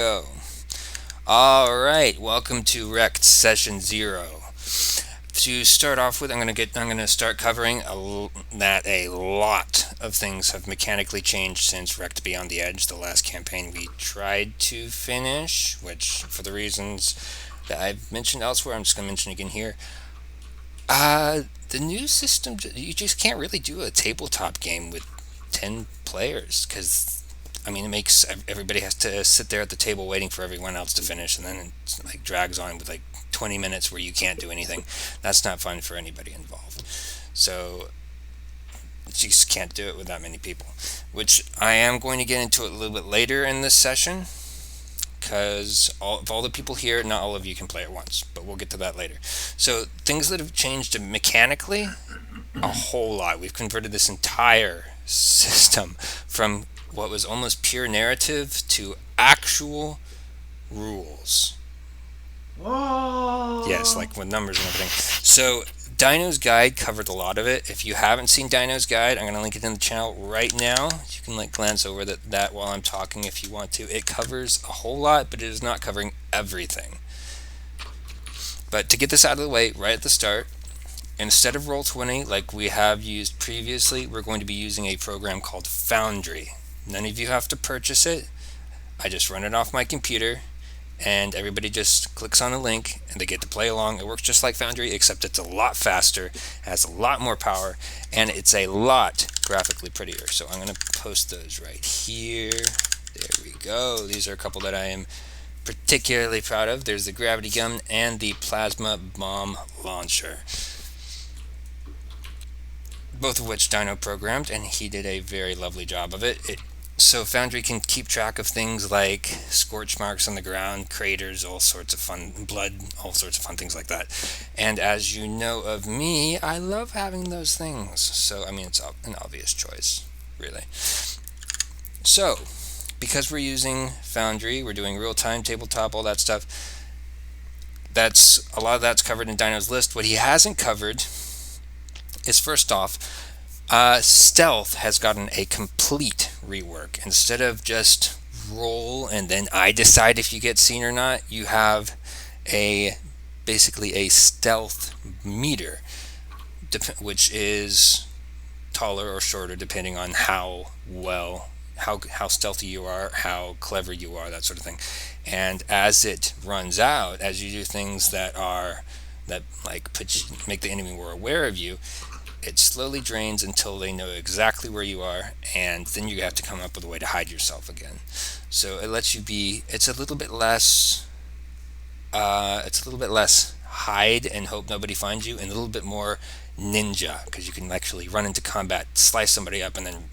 Go. All right, welcome to REKT Session 0. To start off with, I'm gonna start covering that a lot of things have mechanically changed since REKT Beyond the Edge, the last campaign we tried to finish, which for the reasons that I've mentioned elsewhere, I'm just gonna mention again here. The new system, you just can't really do a tabletop game with 10 players because it makes everybody has to sit there at the table waiting for everyone else to finish, and then it like drags on with like 20 minutes where you can't do anything. That's not fun for anybody involved. So you just can't do it with that many people, which I am going to get into it a little bit later in this session because of all the people here, not all of you can play at once, but we'll get to that later. So things that have changed mechanically, a whole lot. We've converted this entire system from what was almost pure narrative to actual rules. Yes, Oh, like with numbers and everything. So Dino's Guide covered a lot of it. If you haven't seen Dino's Guide, I'm going to link it in the channel right now. You can like glance over that while I'm talking if you want to. It covers a whole lot, but it is not covering everything. But to get this out of the way right at the start, instead of Roll20 like we have used previously, we're going to be using a program called Foundry. None of you have to purchase it. I just run it off my computer and everybody just clicks on a link and they get to play along. It works just like Foundry, except it's a lot faster, has a lot more power, and it's a lot graphically prettier. So I'm going to post those right here. There we go. These are a couple that I am particularly proud of. There's the gravity gun and the plasma bomb launcher, both of which Dino programmed, and he did a very lovely job of it. So Foundry can keep track of things like scorch marks on the ground, craters, all sorts of fun, blood, all sorts of fun things like that. And as you know of me, I love having those things. So, it's an obvious choice, really. So, because we're using Foundry, we're doing real-time, tabletop, all that stuff, a lot of that's covered in Dino's list. What he hasn't covered is, first off, stealth has gotten a complete rework. Instead of just roll and then I decide if you get seen or not, you have a basically a stealth meter, which is taller or shorter depending on how stealthy you are, how clever you are, that sort of thing. And as it runs out, as you do things that like make the enemy more aware of you, it slowly drains until they know exactly where you are, and then you have to come up with a way to hide yourself again. So it lets you be. It's a little bit less. It's a little bit less hide and hope nobody finds you, and a little bit more ninja because you can actually run into combat, slice somebody up, and then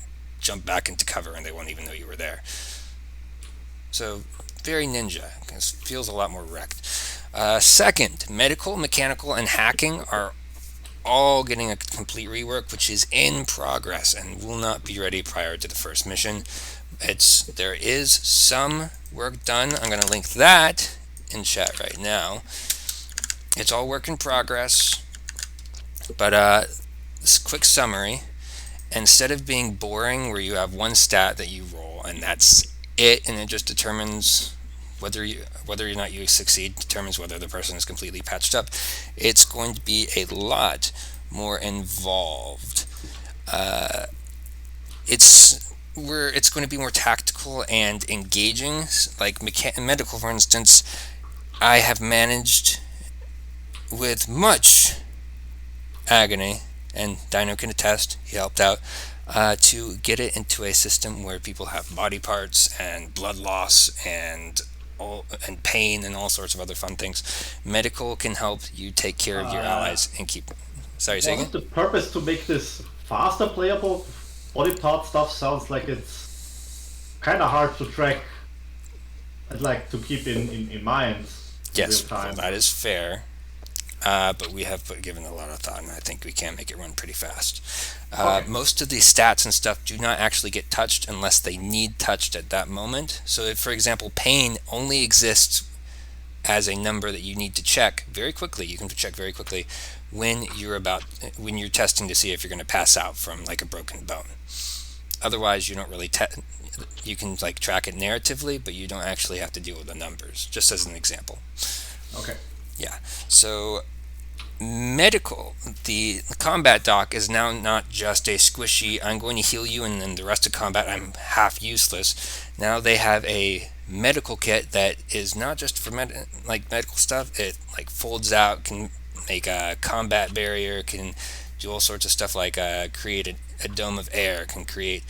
jump back into cover, and they won't even know you were there. So very ninja. It feels a lot more wrecked. Second, medical, mechanical, and hacking are all getting a complete rework, which is in progress and will not be ready prior to the first mission. There is some work done. I'm going to link that in chat right now. It's all work in progress, but this quick summary. Instead of being boring, where you have one stat that you roll and that's it, and it just determines whether or not you succeed, determines whether the person is completely patched up. It's going to be a lot more involved. It's going to be more tactical and engaging. Like medical, for instance, I have managed with much agony, and Dino can attest. He helped out. To get it into a system where people have body parts and blood loss and pain and all sorts of other fun things. Medical can help you take care of your uh, allies and keep. Sorry, say was again. it the purpose to make this faster playable? Body part stuff sounds like it's kind of hard to track and like to keep in mind in real Yes, well, time. that is fair. But we have given a lot of thought, and I think we can make it run pretty fast. Okay. Most of the stats and stuff do not actually get touched unless they need touched at that moment. So, if, for example, pain only exists as a number that you need to check very quickly, you can check very quickly when you're testing to see if you're going to pass out from like a broken bone. Otherwise, you don't really you can like track it narratively, but you don't actually have to deal with the numbers. Just as an example. Okay. Yeah. So medical, the combat doc is now not just a squishy, I'm going to heal you and then the rest of combat I'm half useless. Now they have a medical kit that is not just for like medical stuff. It like folds out, can make a combat barrier, can do all sorts of stuff like create a dome of air, can create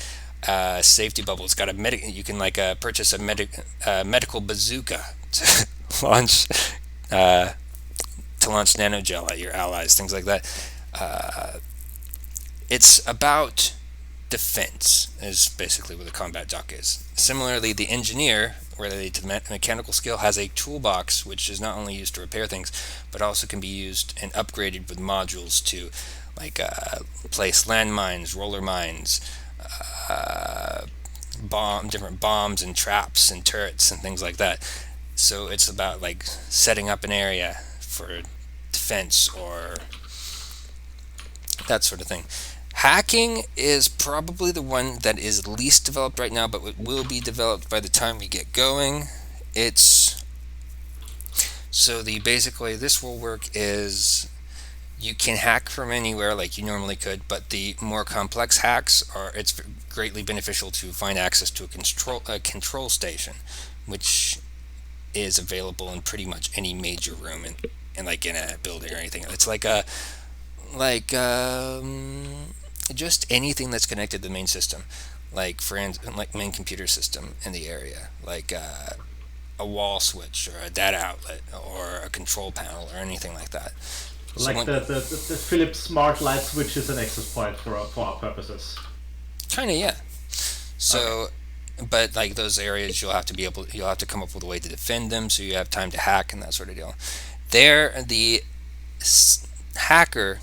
a safety bubble. It's got a you can like purchase a medical bazooka to launch uh, nanogel at your allies, things like that. It's about defense, is basically what the combat dock is. Similarly, the engineer, related to the mechanical skill, has a toolbox which is not only used to repair things, but also can be used and upgraded with modules to like place landmines, roller mines, uh, different bombs and traps and turrets and things like that. So it's about like setting up an area for defense or that sort of thing. Hacking is probably the one that is least developed right now, but it will be developed by the time we get going. It's so the basic way this will work is you can hack from anywhere like you normally could, but the more complex hacks are it's greatly beneficial to find access to a control station, which is available in pretty much any major room in like in a building or anything. It's like just anything that's connected to the main system, like like main computer system in the area, like a wall switch or a data outlet or a control panel or anything like that. So Like when the Philips smart light switch is an access point for our purposes. kind of yeah. Okay. So but like those areas you'll have to come up with a way to defend them so you have time to hack and that sort of deal. There the hacker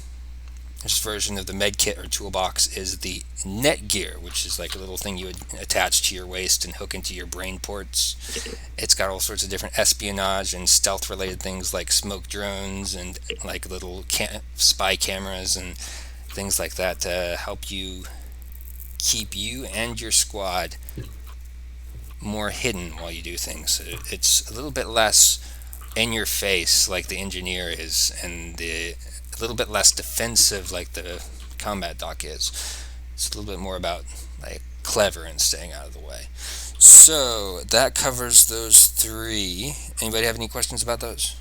version of the medkit or toolbox is the Netgear, which is like a little thing you would attach to your waist and hook into your brain ports. It's got all sorts of different espionage and stealth related things like smoke drones and like little spy cameras and things like that to help you keep you and your squad more hidden while you do things. So it's a little bit less in your face like the engineer is, and a little bit less defensive like the combat doc is. It's a little bit more about like clever and staying out of the way. So that covers those three. Anybody have any questions about those?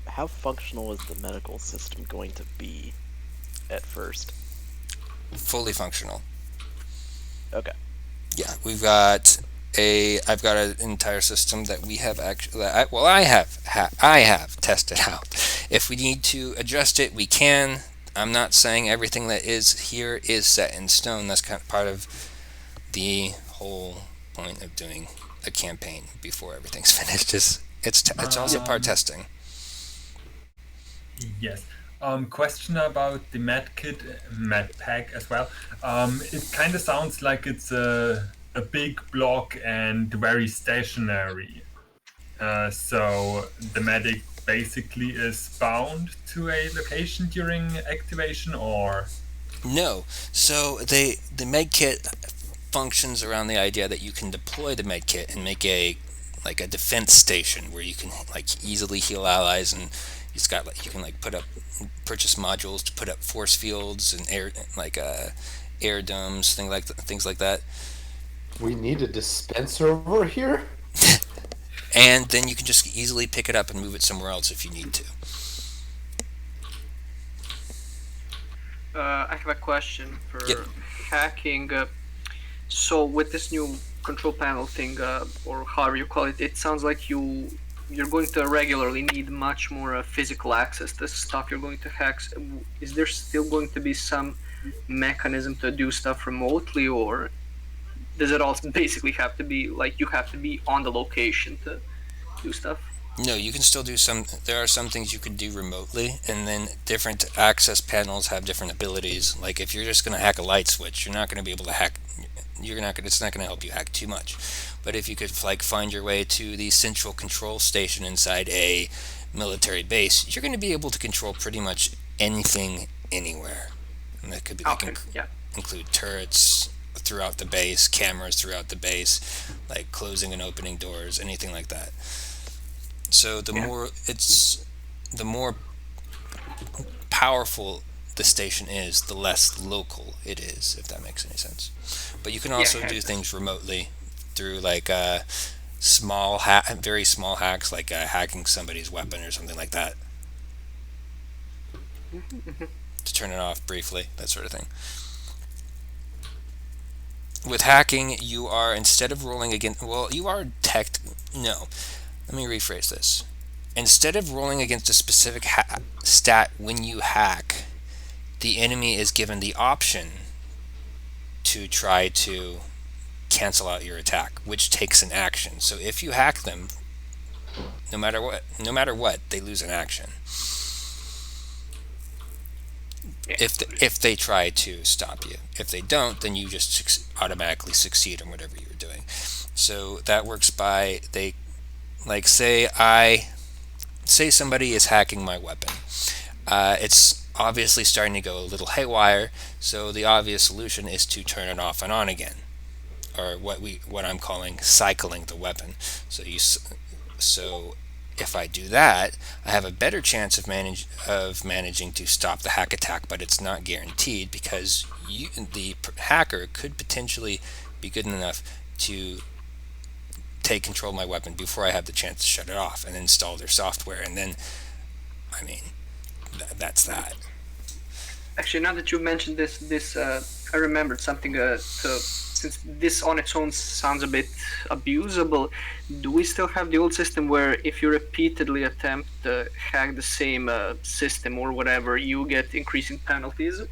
How functional is the medical system going to be at first? Fully functional. Okay. Yeah, I've got an entire system that we have actually. I have tested out. If we need to adjust it, we can. I'm not saying everything that is here is set in stone. That's kind of part of the whole point of doing a campaign before everything's finished. It's also part Um, testing. yes. Question about the med kit, med pack as well. It kind of sounds like it's a big block and very stationary. So the medic basically is bound to a location during activation, or No, so the med kit functions around the idea that you can deploy the med kit and make a like a defense station where you can like easily heal allies, and it's got like you can like purchase modules to put up force fields and air like air domes, things like that, We need a dispenser over here? and then you can just easily pick it up and move it somewhere else if you need to. I have a question Yep. for hacking. So with this new control panel thing, or however you call it, it sounds like you're going to regularly need much more physical access to stuff you're going to hack. Is there still going to be some mechanism to do stuff remotely, or does it all basically have to be like you have to be on the location to do stuff? No, you can still do some. There are some things you could do remotely, and then different access panels have different abilities. Like if you're just going to hack a light switch, you're not going to be able to hack. You're not. It's not going to help you hack too much. But if you could like find your way to the central control station inside a military base, you're going to be able to control pretty much anything anywhere. And that could be like Okay, yeah. include turrets throughout the base, cameras throughout the base, like closing and opening doors, anything like that. So the more powerful the station is, the less local it is, if that makes any sense. But you can Yeah, also do kinda. things remotely through like very small hacks, like hacking somebody's weapon or something like that to turn it off briefly, that sort of thing. With hacking, you are, instead of rolling against, well, you are no. Let me rephrase this. Instead of rolling against a specific stat when you hack, the enemy is given the option to try to cancel out your attack, which takes an action. So if you hack them, no matter what, they lose an action. Yeah. If they try to stop you, if they don't, then you just automatically succeed in whatever you're doing. So that works by like say somebody is hacking my weapon. It's obviously starting to go a little haywire. So the obvious solution is to turn it off and on again, or what I'm calling cycling the weapon. So if I do that, I have a better chance of managing to stop the hack attack, but it's not guaranteed because the hacker could potentially be good enough to take control of my weapon before I have the chance to shut it off and install their software, and then, I mean, that's that. Actually, now that you mentioned this I remembered something. Since this on its own sounds a bit abusable, do we still have the old system where if you repeatedly attempt to hack the same system or whatever, you get increasing penalties?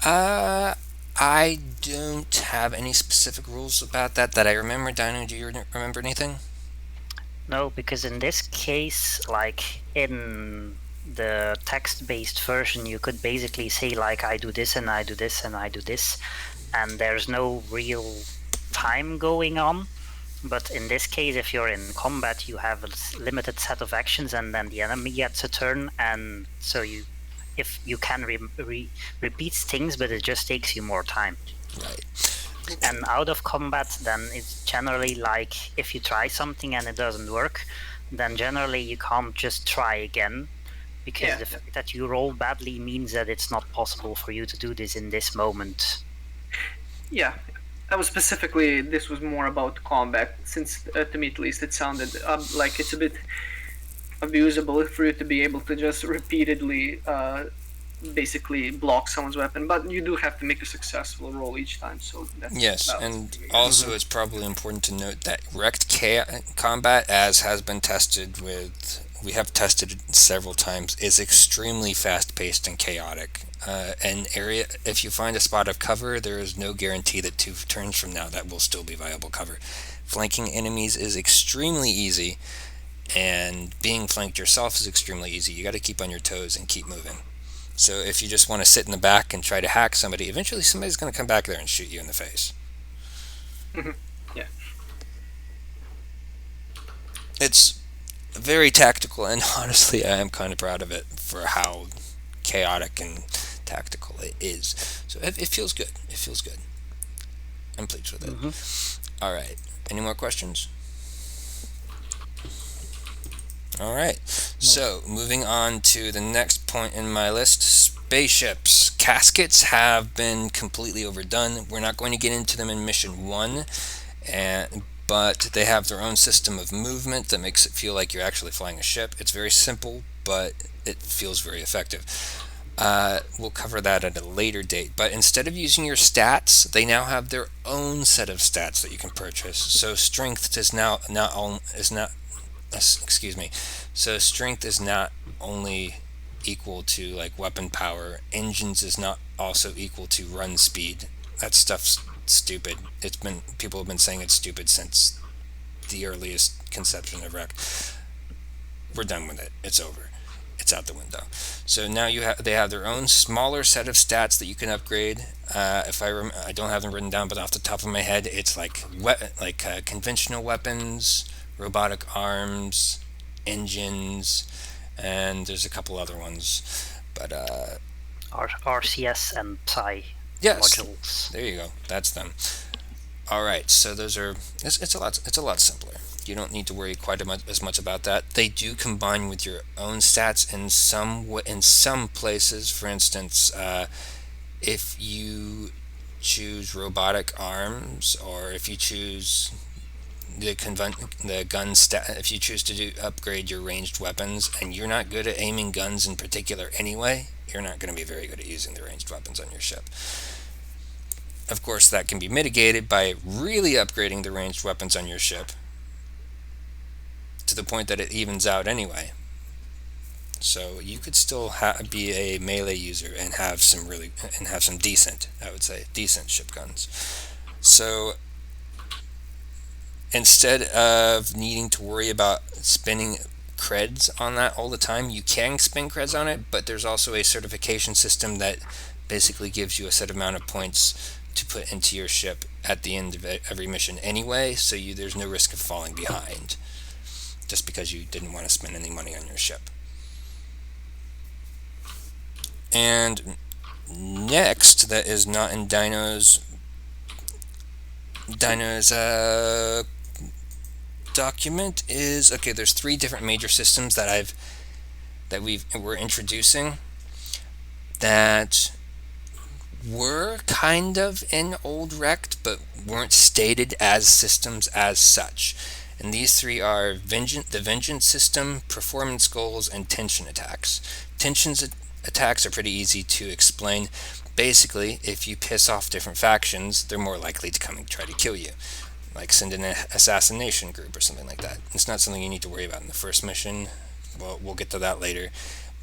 Uh, I don't have any specific rules about that I remember. Dino, do you remember anything? No, because in this case, like in the text-based version, you could basically say like, I do this and I do this and I do this, and there's no real time going on. But in this case, if you're in combat, you have a limited set of actions, and then the enemy gets a turn, and so if you can repeat things, but it just takes you more time. Right. And out of combat, then it's generally like if you try something and it doesn't work, then generally you can't just try again, because the fact that you roll badly means that it's not possible for you to do this in this moment. Yeah, this was more about combat, since to me at least it sounded like it's a bit abusable for you to be able to just repeatedly basically block someone's weapon, but you do have to make a successful roll each time. So that's Yes, and also it's probably important to note that REKT combat, as has been tested we have tested it several times, is extremely fast-paced and chaotic. If you find a spot of cover, there is no guarantee that 2 turns from now that will still be viable cover. Flanking enemies is extremely easy, and being flanked yourself is extremely easy. You got to keep on your toes and keep moving. So if you just want to sit in the back and try to hack somebody, eventually somebody's going to come back there and shoot you in the face. Yeah. It's very tactical, and honestly, I am kind of proud of it for how chaotic and tactical it is. So it feels good. It feels good. I'm pleased with it. All right. Any more questions? All right. So moving on to the next point in my list, spaceships. Caskets have been completely overdone. We're not going to get into them in mission 1, but they have their own system of movement that makes it feel like you're actually flying a ship. It's very simple, but it feels very effective. We'll cover that at a later date. But instead of using your stats, they now have their own set of stats that you can purchase. So strength is now So strength is not only equal to like weapon power. Engines is not also equal to run speed. That stuff's stupid. People have been saying it's stupid since the earliest conception of REKT. We're done with it. It's over. It's out the window. So now they have their own smaller set of stats that you can upgrade. I don't have them written down, but off the top of my head, it's like conventional weapons, robotic arms, engines, and there's a couple other ones. But RCS and Psi Yes, modules. there you go. That's them. All right, so those are it's a lot simpler. You don't need to worry quite as much about that. They do combine with your own stats in in some places. For instance, if you choose robotic arms, or if you choose the gun stat, if you choose to upgrade your ranged weapons, and you're not good at aiming guns in particular anyway, you're not going to be very good at using the ranged weapons on your ship. Of course, that can be mitigated by really upgrading the ranged weapons on your ship to the point that it evens out anyway. So you could still be a melee user and have some decent, I would say, decent ship guns. So instead of needing to worry about spending creds on that all the time, you can spend creds on it, but there's also a certification system that basically gives you a set amount of points to put into your ship at the end of every mission anyway, so there's no risk of falling behind just because you didn't want to spend any money on your ship. And next, that is not in Dino's document, is okay. There's 3 different major systems that we're introducing that were kind of in old REKT, but weren't stated as systems as such. And these 3 are the Vengeance system, performance goals, and tension attacks. Attacks are pretty easy to explain. Basically, if you piss off different factions, they're more likely to come and try to kill you. Like send an assassination group or something like that. It's not something you need to worry about in the first mission. Well, we'll get to that later.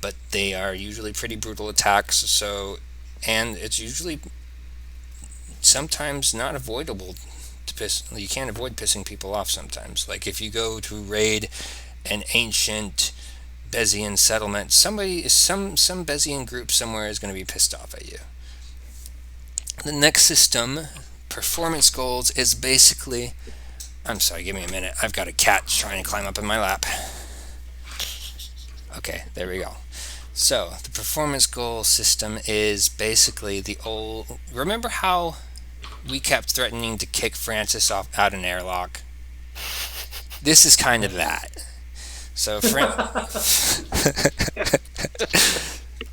But they are usually pretty brutal attacks, and it's usually sometimes not avoidable to piss. You can't avoid pissing people off sometimes. Like if you go to raid an ancient Bezian settlement, some Bezian group somewhere is going to be pissed off at you. The next system, performance goals, is basically... I'm sorry, give me a minute. I've got a cat trying to climb up in my lap. Okay, there we go. So, the performance goal system is basically the old... Remember how we kept threatening to kick Francis out an airlock? This is kind of that. So,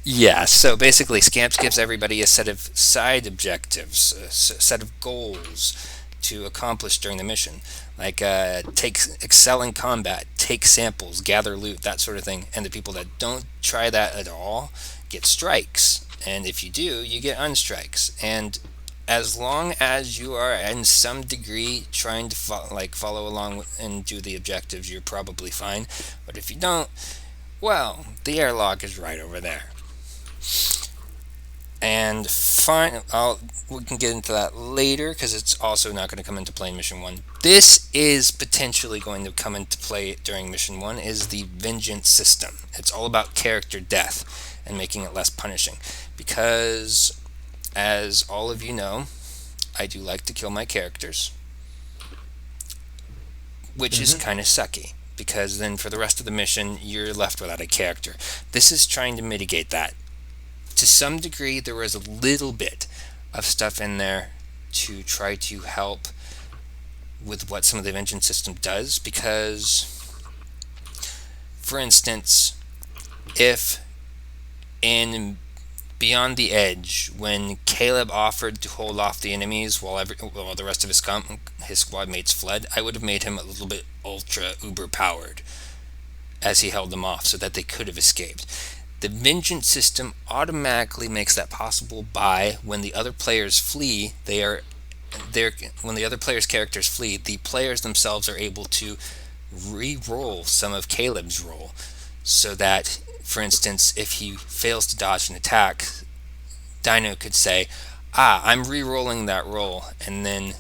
yeah, so basically Scamps gives everybody a set of side objectives, a set of goals to accomplish during the mission. Like excel in combat, take samples, gather loot, that sort of thing. And the people that don't try that at all get strikes. And if you do, you get unstrikes. And as long as you are in some degree trying to follow along and do the objectives, you're probably fine. But if you don't, well, the airlock is right over there. And we can get into that later because it's also not going to come into play in Mission 1. This is potentially going to come into play during Mission 1, is the Vengeance system. It's all about character death and making it less punishing. Because, as all of you know, I do like to kill my characters, which is kind of sucky. Because then for the rest of the mission, you're left without a character. This is trying to mitigate that. To some degree, there was a little bit of stuff in there to try to help with what some of the Vengeance system does, because, for instance, if in Beyond the Edge, when Caleb offered to hold off the enemies while the rest of his squad mates fled, I would have made him a little bit ultra uber powered as he held them off so that they could have escaped. The Vengeance system automatically makes that possible by when the other players flee, when the other players' characters flee, the players themselves are able to re-roll some of Caleb's roll, so that, for instance, if he fails to dodge an attack, Dino could say, I'm re-rolling that roll, and then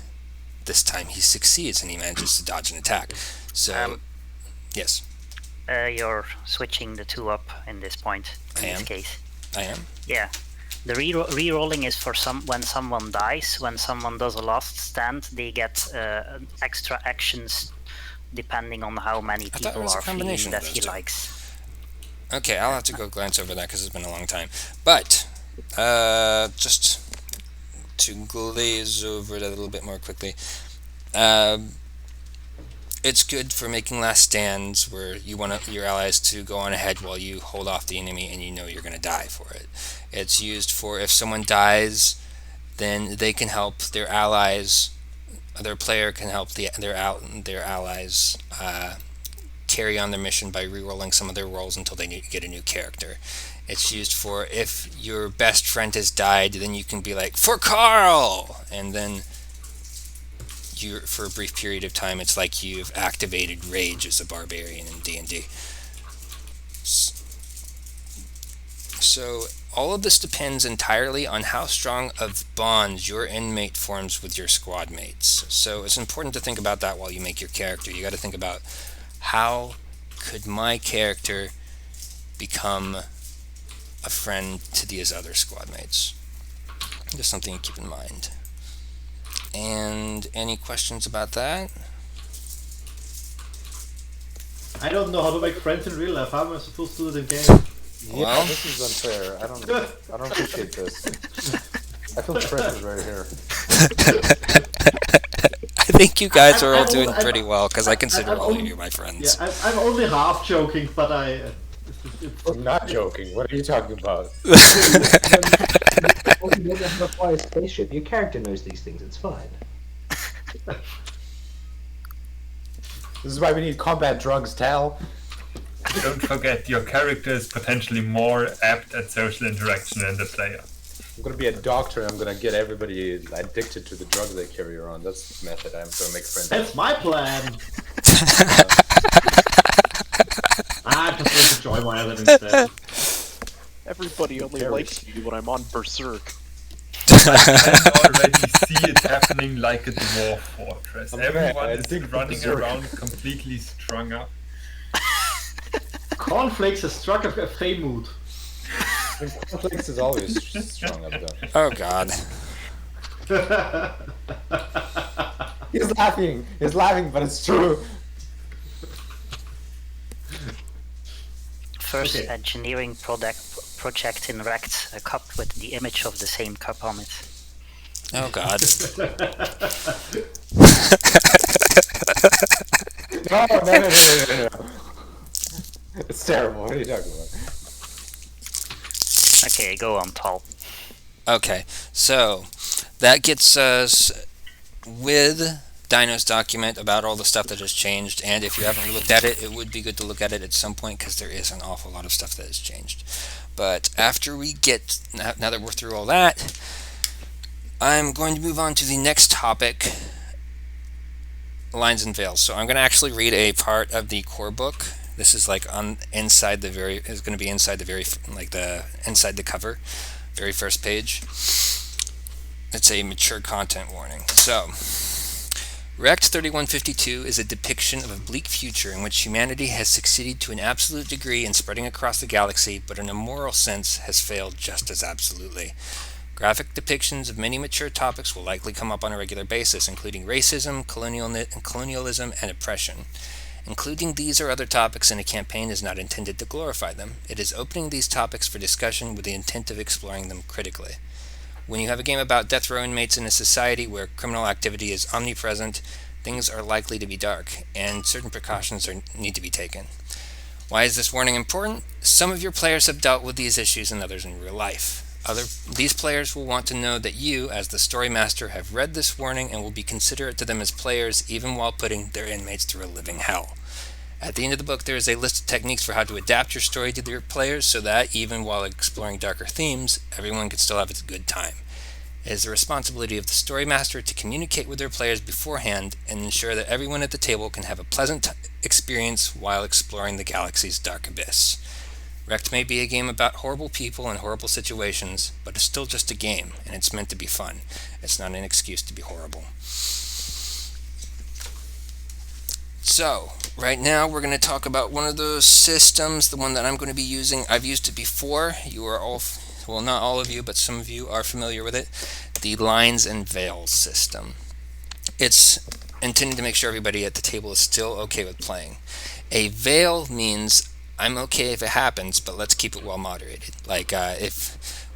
this time he succeeds and he manages to dodge an attack. So, yes. You're switching the 2 up in this point, in this case. I am? Yeah. The re-rolling is for when someone dies. When someone does a last stand, they get extra actions depending on how many people are fleeing that he likes. Okay, I'll have to go glance over that because it's been a long time. But, just to glaze over it a little bit more quickly. Um, it's good for making last stands where you want your allies to go on ahead while you hold off the enemy and you know you're going to die for it. It's used for if someone dies, then they can help their allies. Their player can help their allies carry on their mission by re-rolling some of their rolls until they get a new character. It's used for if your best friend has died, then you can be like, for Carl! And then for a brief period of time, it's like you've activated Rage as a barbarian in D&D. So all of this depends entirely on how strong of bonds your inmate forms with your squad mates. So it's important to think about that while you make your character. You got to think about, how could my character become a friend to these other squad mates? Just something to keep in mind. And any questions about that? I don't know how to make friends in real life. How am I supposed to do it in game? Yeah, Well- this is unfair. I don't appreciate this. I feel pressured right here. I think you guys are all I'm- doing I'm- pretty well, because I consider I'm all of only- you my friends. Yeah, I'm only half joking, but I'm not joking. What are you talking about? Well, you don't have to fly a spaceship. Your character knows these things. It's fine. This is why we need combat drugs, Tal. Don't forget, your character is potentially more apt at social interaction than the player. I'm gonna be a doctor and I'm gonna get everybody addicted to the drugs they carry around. That's the method I'm gonna make friends. that's my plan. I just want to join my other instead. Everybody only likes me when I'm on Berserk. I can already see it happening like a dwarf fortress. I'm gonna Everyone add is Dig running Berserk. around completely strung up. Cornflakes has struck a fey mood. Cornflakes is always strong up though. Oh god. He's laughing. He's laughing, but it's true. First Okay. engineering project in REKT, a cup with the image of the same cup on it. Oh god. No. It's terrible. What are you talking about? Okay, go on, Paul. Okay, so that gets us with Dino's document about all the stuff that has changed, and if you haven't looked at it, it would be good to look at it at some point because there is an awful lot of stuff that has changed. But after we get, now that we're through all that, I'm going to move on to the next topic, lines and veils. So I'm going to actually read a part of the core book. This is like on inside the very, is going to be inside the very, like the inside the cover, very first page. It's a mature content warning. So, REKT 3152 is a depiction of a bleak future in which humanity has succeeded to an absolute degree in spreading across the galaxy, but in a moral sense has failed just as absolutely. Graphic depictions of many mature topics will likely come up on a regular basis, including racism, colonialism, and oppression. Including these or other topics in a campaign is not intended to glorify them. It is opening these topics for discussion with the intent of exploring them critically. When you have a game about death row inmates in a society where criminal activity is omnipresent, things are likely to be dark, and certain precautions need to be taken. Why is this warning important? Some of your players have dealt with these issues and others in real life. These players will want to know that you, as the story master, have read this warning and will be considerate to them as players even while putting their inmates through a living hell. At the end of the book, there is a list of techniques for how to adapt your story to your players so that, even while exploring darker themes, everyone can still have a good time. It is the responsibility of the story master to communicate with their players beforehand and ensure that everyone at the table can have a pleasant experience while exploring the galaxy's dark abyss. REKT may be a game about horrible people and horrible situations, but it's still just a game, and it's meant to be fun. It's not an excuse to be horrible. So, right now we're going to talk about one of those systems, the one that I'm going to be using. I've used it before. You are all, well, not all of you, but some of you are familiar with it. The lines and veils system. It's intended to make sure everybody at the table is still okay with playing. A veil means I'm okay if it happens, but let's keep it well moderated. Like if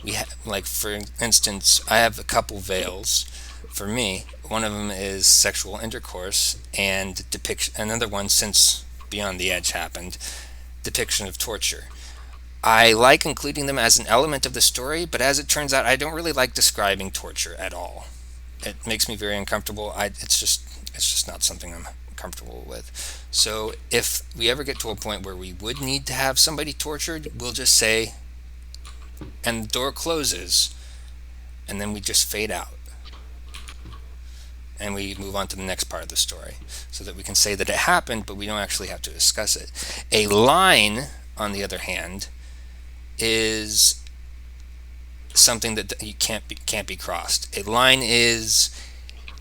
like for instance, I have a couple veils. For me, one of them is sexual intercourse and depiction. Another one, since Beyond the Edge happened, depiction of torture. I like including them as an element of the story, but as it turns out, I don't really like describing torture at all. It makes me very uncomfortable. It's just not something I'm comfortable with. So if we ever get to a point where we would need to have somebody tortured, we'll just say, and the door closes, and then we just fade out. And we move on to the next part of the story so that we can say that it happened, but we don't actually have to discuss it. A line, on the other hand, is something that you can't be crossed. A line is,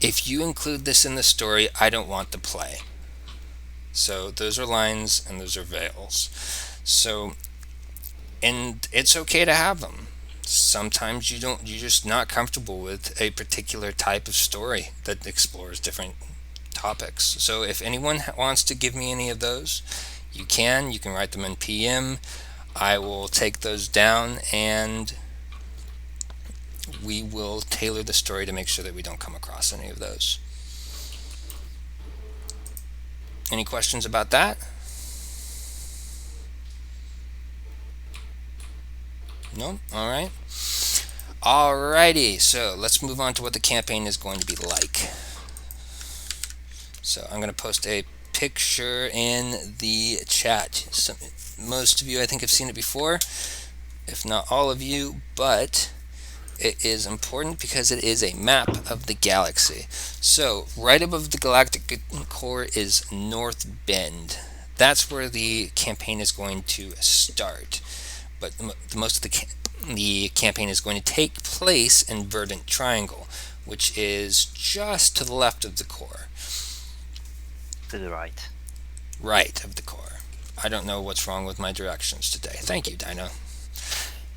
if you include this in the story, I don't want to play. So those are lines and those are veils. So, and it's okay to have them. Sometimes you're just not comfortable with a particular type of story that explores different topics. So if anyone wants to give me any of those, you can write them in PM. I will take those down and we will tailor the story to make sure that we don't come across any of those. Any questions about that? No? Alright. Alrighty, so let's move on to what the campaign is going to be like. So I'm going to post a picture in the chat. Most of you, I think, have seen it before, if not all of you, but it is important because it is a map of the galaxy. So right above the galactic core is North Bend. That's where the campaign is going to start. But most of the campaign is going to take place in Verdant Triangle, which is just to the left of the core. To the right. Right of the core. I don't know what's wrong with my directions today. Thank you, Dino.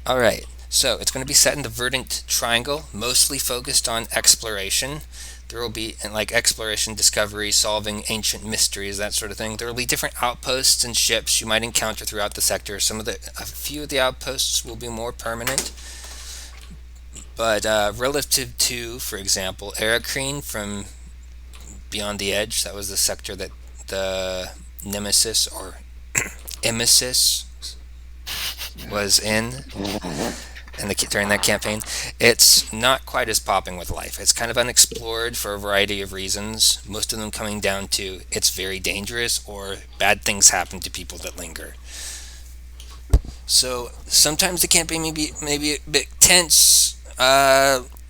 Alright, so it's going to be set in the Verdant Triangle, mostly focused on exploration. There will be like exploration, discovery, solving ancient mysteries, that sort of thing. There will be different outposts and ships you might encounter throughout the sector. A few of the outposts will be more permanent. But relative to, for example, Arakreen from Beyond the Edge, that was the sector that the Nemesis or Emesis was in during that campaign, it's not quite as popping with life. It's kind of unexplored for a variety of reasons, most of them coming down to it's very dangerous or bad things happen to people that linger. So sometimes the campaign may be a bit tense.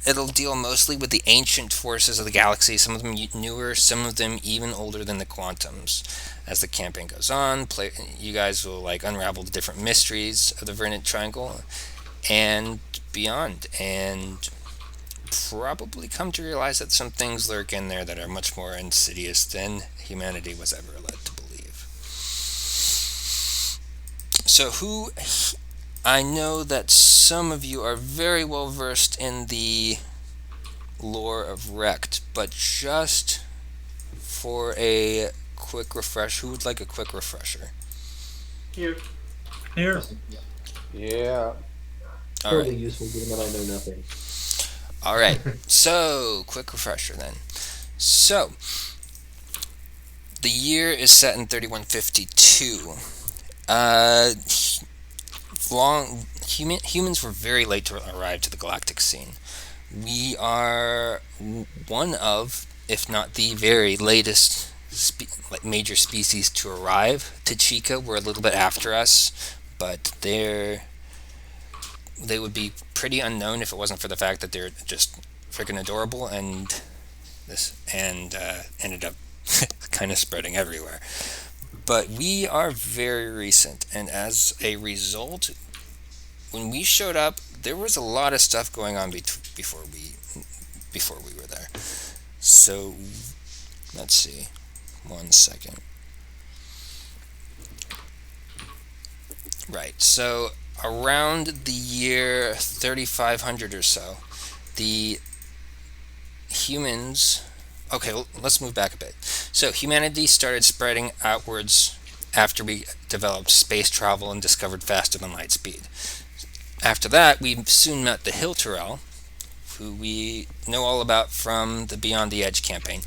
It'll deal mostly with the ancient forces of the galaxy, some of them newer, some of them even older than the Quantums. As the campaign goes on, you guys will like unravel the different mysteries of the Verdant Triangle and beyond, and probably come to realize that some things lurk in there that are much more insidious than humanity was ever led to believe. So I know that some of you are very well versed in the lore of REKT, but just for a quick refresh, who would like a quick refresher? Here. Here. Yeah. Totally useful given that I know nothing. Alright, so quick refresher then. So, the year is set in 3152. Humans were very late to arrive to the galactic scene. We are one of, if not the very latest major species to arrive. Tachika were a little bit after us, but they would be pretty unknown if it wasn't for the fact that they're just freaking adorable and ended up kind of spreading everywhere. But we are very recent, and as a result, when we showed up, there was a lot of stuff going on before we were there. So let's see, 1 second. Right, so around the year 3500 or so, the humans... Okay, let's move back a bit. So humanity started spreading outwards after we developed space travel and discovered faster than light speed. After that, we soon met the Hilterel, who we know all about from the Beyond the Edge campaign.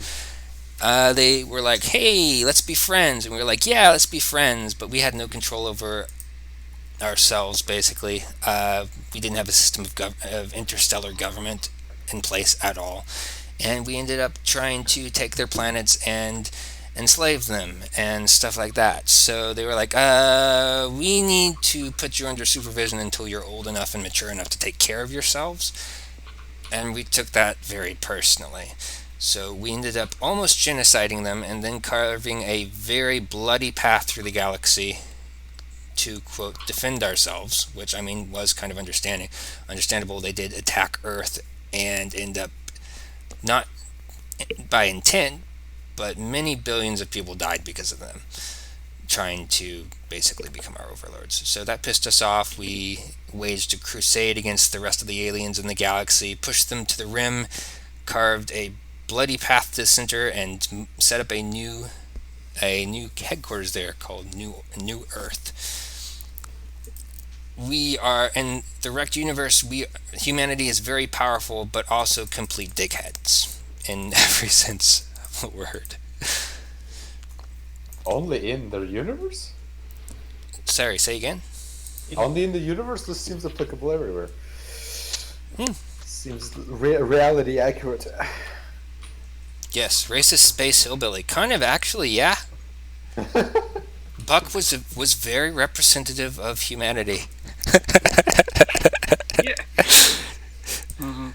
They were like, hey, let's be friends. And we were like, yeah, let's be friends. But we had no control over ourselves, basically. We didn't have a system of interstellar government in place at all. And we ended up trying to take their planets and enslave them and stuff like that. So they were like, we need to put you under supervision until you're old enough and mature enough to take care of yourselves. And we took that very personally. So we ended up almost genociding them and then carving a very bloody path through the galaxy to, quote, defend ourselves, which, I mean, was kind of understandable. They did attack Earth and end up, not by intent, but many billions of people died because of them, trying to basically become our overlords. So that pissed us off. We waged a crusade against the rest of the aliens in the galaxy, pushed them to the rim, carved a bloody path to the center, and set up a new headquarters there called New Earth. We are in the REKT universe. Humanity is very powerful, but also complete dickheads in every sense of the word. Only in the universe? Sorry, say again? Only in the universe? This seems applicable everywhere. Seems reality accurate. Yes, racist space hillbilly. Kind of, actually, yeah. Buck was very representative of humanity. Yeah.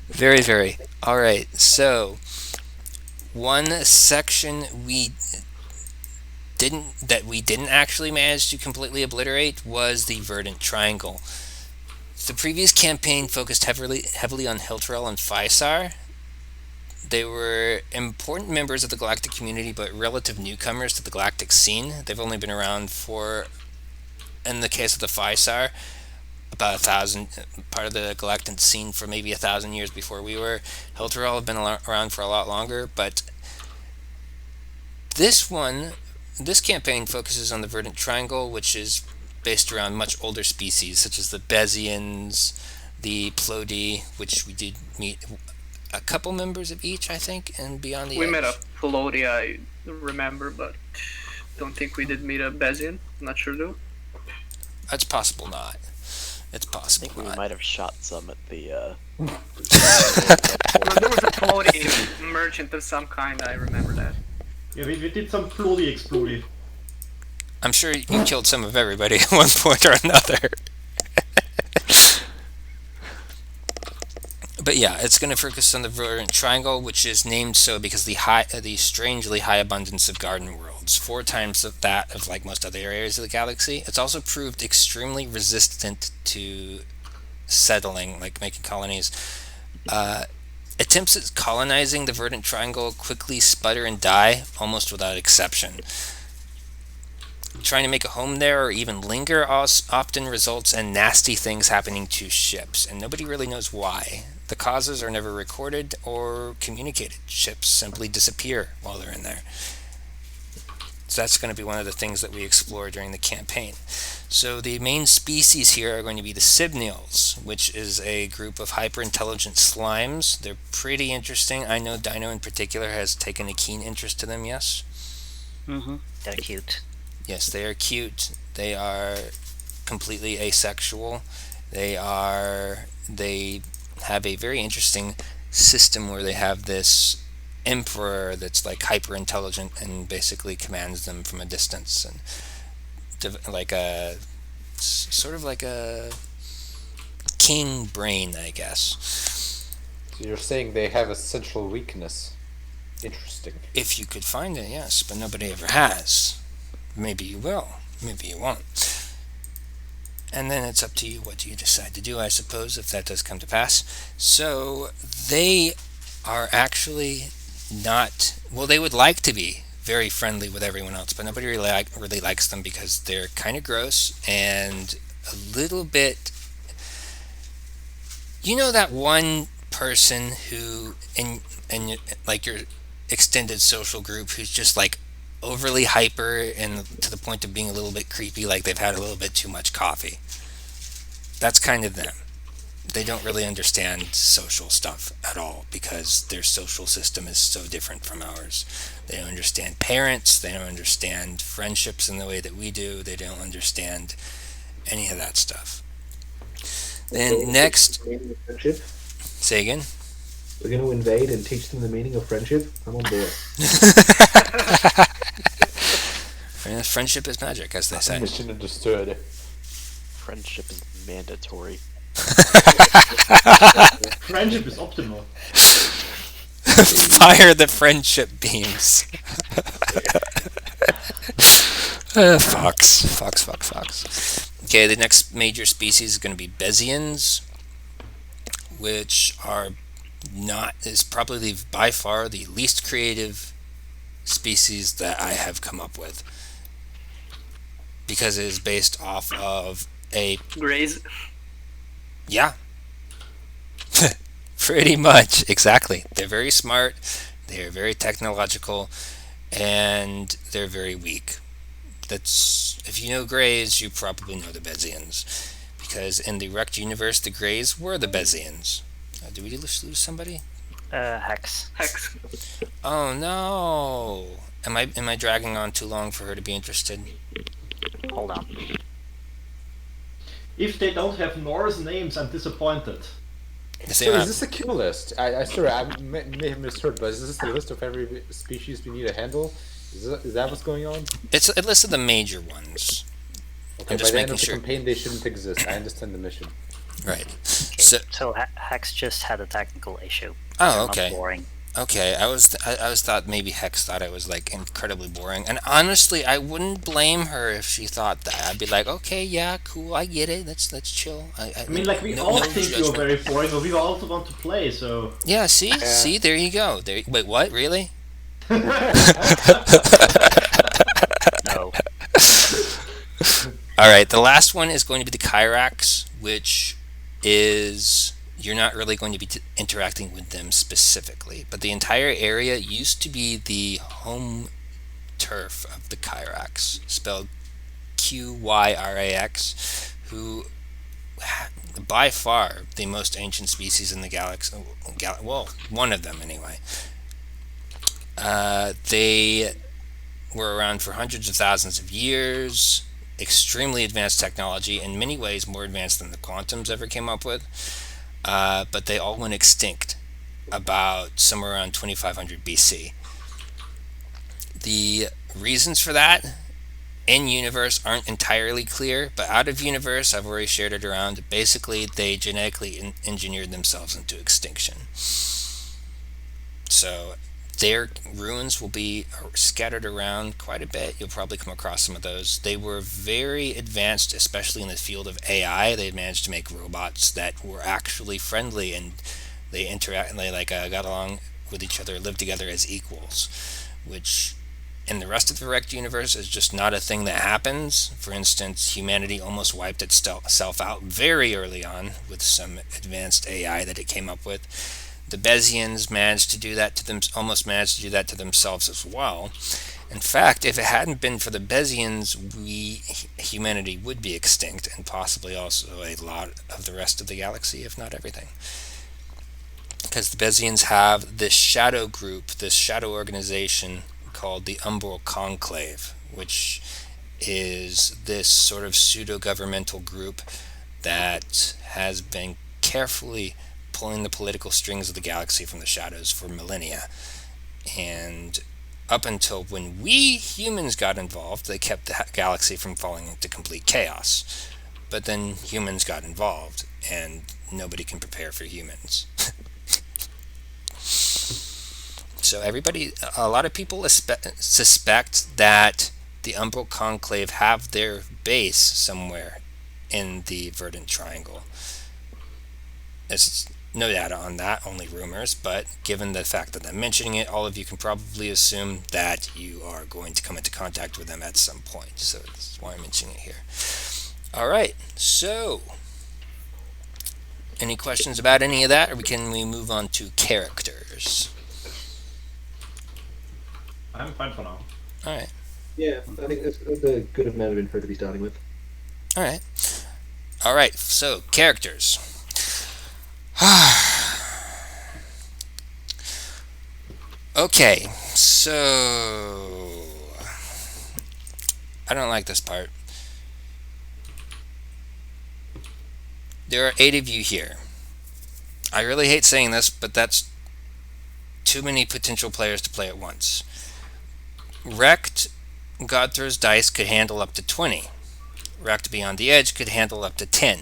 Very, very. All right, so one section we didn't actually manage to completely obliterate was the Verdant Triangle. The previous campaign focused heavily on Hilterel and Phisar. They were important members of the galactic community, but relative newcomers to the galactic scene. They've only been around for, in the case of the Phisar, about 1,000, part of the galactic scene for maybe 1,000 years before we were. Hilterel have been around for a lot longer, but this campaign focuses on the Verdant Triangle, which is based around much older species, such as the Bezians, the Plodi, which we did meet a couple members of each, I think, and Beyond the Edge. We met a Pelodia, I remember, but don't think we did meet a Bezian. Not sure though. That's possible not. It's I possible think we not. might have shot some at the. Well, there was a Pelodi merchant of some kind, I remember that. Yeah, we did some Plody exploded. I'm sure you killed some of everybody at one point or another. But yeah, it's going to focus on the Verdant Triangle, which is named so because the strangely high abundance of garden worlds, 4 times that of like most other areas of the galaxy. It's also proved extremely resistant to settling, like making colonies. Attempts at colonizing the Verdant Triangle quickly sputter and die, almost without exception. Trying to make a home there or even linger often results in nasty things happening to ships, and nobody really knows why. The causes are never recorded or communicated. Ships simply disappear while they're in there. So that's going to be one of the things that we explore during the campaign. So the main species here are going to be the Sibnials, which is a group of hyper-intelligent slimes. They're pretty interesting. I know Dino in particular has taken a keen interest to them, yes? They're cute. Yes, they are cute. They are completely asexual. They have a very interesting system where they have this emperor that's like hyper intelligent and basically commands them from a distance, and like a sort of like a king brain, I guess. So you're saying they have a central weakness. Interesting. If you could find it, yes, but nobody ever has. Maybe you will, maybe you won't. And then it's up to you what you decide to do, I suppose, if that does come to pass. So they are actually not, well, they would like to be very friendly with everyone else, but nobody really likes them because they're kind of gross and a little bit, you know, that one person who in like your extended social group who's just like overly hyper and to the point of being a little bit creepy, like they've had a little bit too much coffee. That's kind of them. They don't really understand social stuff at all because their social system is so different from ours. They don't understand parents, they don't understand friendships in the way that we do, they don't understand any of that stuff. Then next, Friendship. say again. We're going to invade and teach them the meaning of friendship. I'm on board. Friendship is magic, as they say. Mission understood. Friendship is mandatory. Friendship is optimal. Fire the friendship beams. Fox. Okay, the next major species is going to be Bezians, which is probably by far the least creative species that I have come up with, because it is based off of a Grays. yeah. Pretty much, exactly. They're very smart, they're very technological, and they're very weak. That's, if you know Greys, you probably know the Bezians, because in the Rekt universe, the Greys were the Bezians. Did we lose somebody? Hex. Hex. Oh no! Am I dragging on too long for her to be interested? Hold on. If they don't have Norse names, I'm disappointed. So is this a kill list? Sorry, I may have misheard, but is this the list of every species we need to handle? Is that what's going on? It listed the major ones. Okay, I'm just by the end making of the sure. campaign, they shouldn't exist. I understand the mission. Right. Okay, So, so Hex just had a technical issue. oh, Not okay. boring. Okay, I was thought maybe Hex thought I was like incredibly boring, and honestly, I wouldn't blame her if she thought that. I'd be like, okay, yeah, cool, I get it. Let's chill. I mean, like, we no- all no think you're judgment. very boring, but we also want to play, so... Yeah, see, there you go. Wait, what? Really? No. All right, the last one is going to be the Kyrax, which is you're not really going to be interacting with them specifically, but the entire area used to be the home turf of the Kyrax, spelled Qyrax, who by far the most ancient species in the galaxy. Well, one of them anyway. They were around for hundreds of thousands of years. Extremely advanced technology, in many ways more advanced than the Quantums ever came up with. But they all went extinct about somewhere around 2500 BC. The reasons for that in universe aren't entirely clear, but out of universe, I've already shared it around. Basically, they genetically engineered themselves into extinction. So their ruins will be scattered around quite a bit. You'll probably come across some of those. They were very advanced, especially in the field of AI. They managed to make robots that were actually friendly, and they interact and they got along with each other, lived together as equals, which in the rest of the Rekt universe is just not a thing that happens. For instance, humanity almost wiped itself out very early on with some advanced AI that it came up with. The Bezians almost managed to do that to themselves as well. In fact, if it hadn't been for the Bezians, humanity would be extinct, and possibly also a lot of the rest of the galaxy, if not everything. Because the Bezians have this shadow group, this shadow organization called the Umbral Conclave, which is this sort of pseudo-governmental group that has been carefully pulling the political strings of the galaxy from the shadows for millennia. And up until when we humans got involved, they kept the galaxy from falling into complete chaos. But then humans got involved, and nobody can prepare for humans. So a lot of people suspect that the Umbral Conclave have their base somewhere in the Verdant Triangle. There's no data on that, only rumors, but given the fact that I'm mentioning it, all of you can probably assume that you are going to come into contact with them at some point. So that's why I'm mentioning it here. All right, so any questions about any of that, or can we move on to characters? I'm fine for now. All right. Yeah, I think that's a good amount of info to be starting with. All right. All right. So characters. Okay. So I don't like this part. There are 8 of you here. I really hate saying this, but that's too many potential players to play at once. Rekt, God Throws Dice, could handle up to 20. Rekt Beyond the Edge could handle up to 10.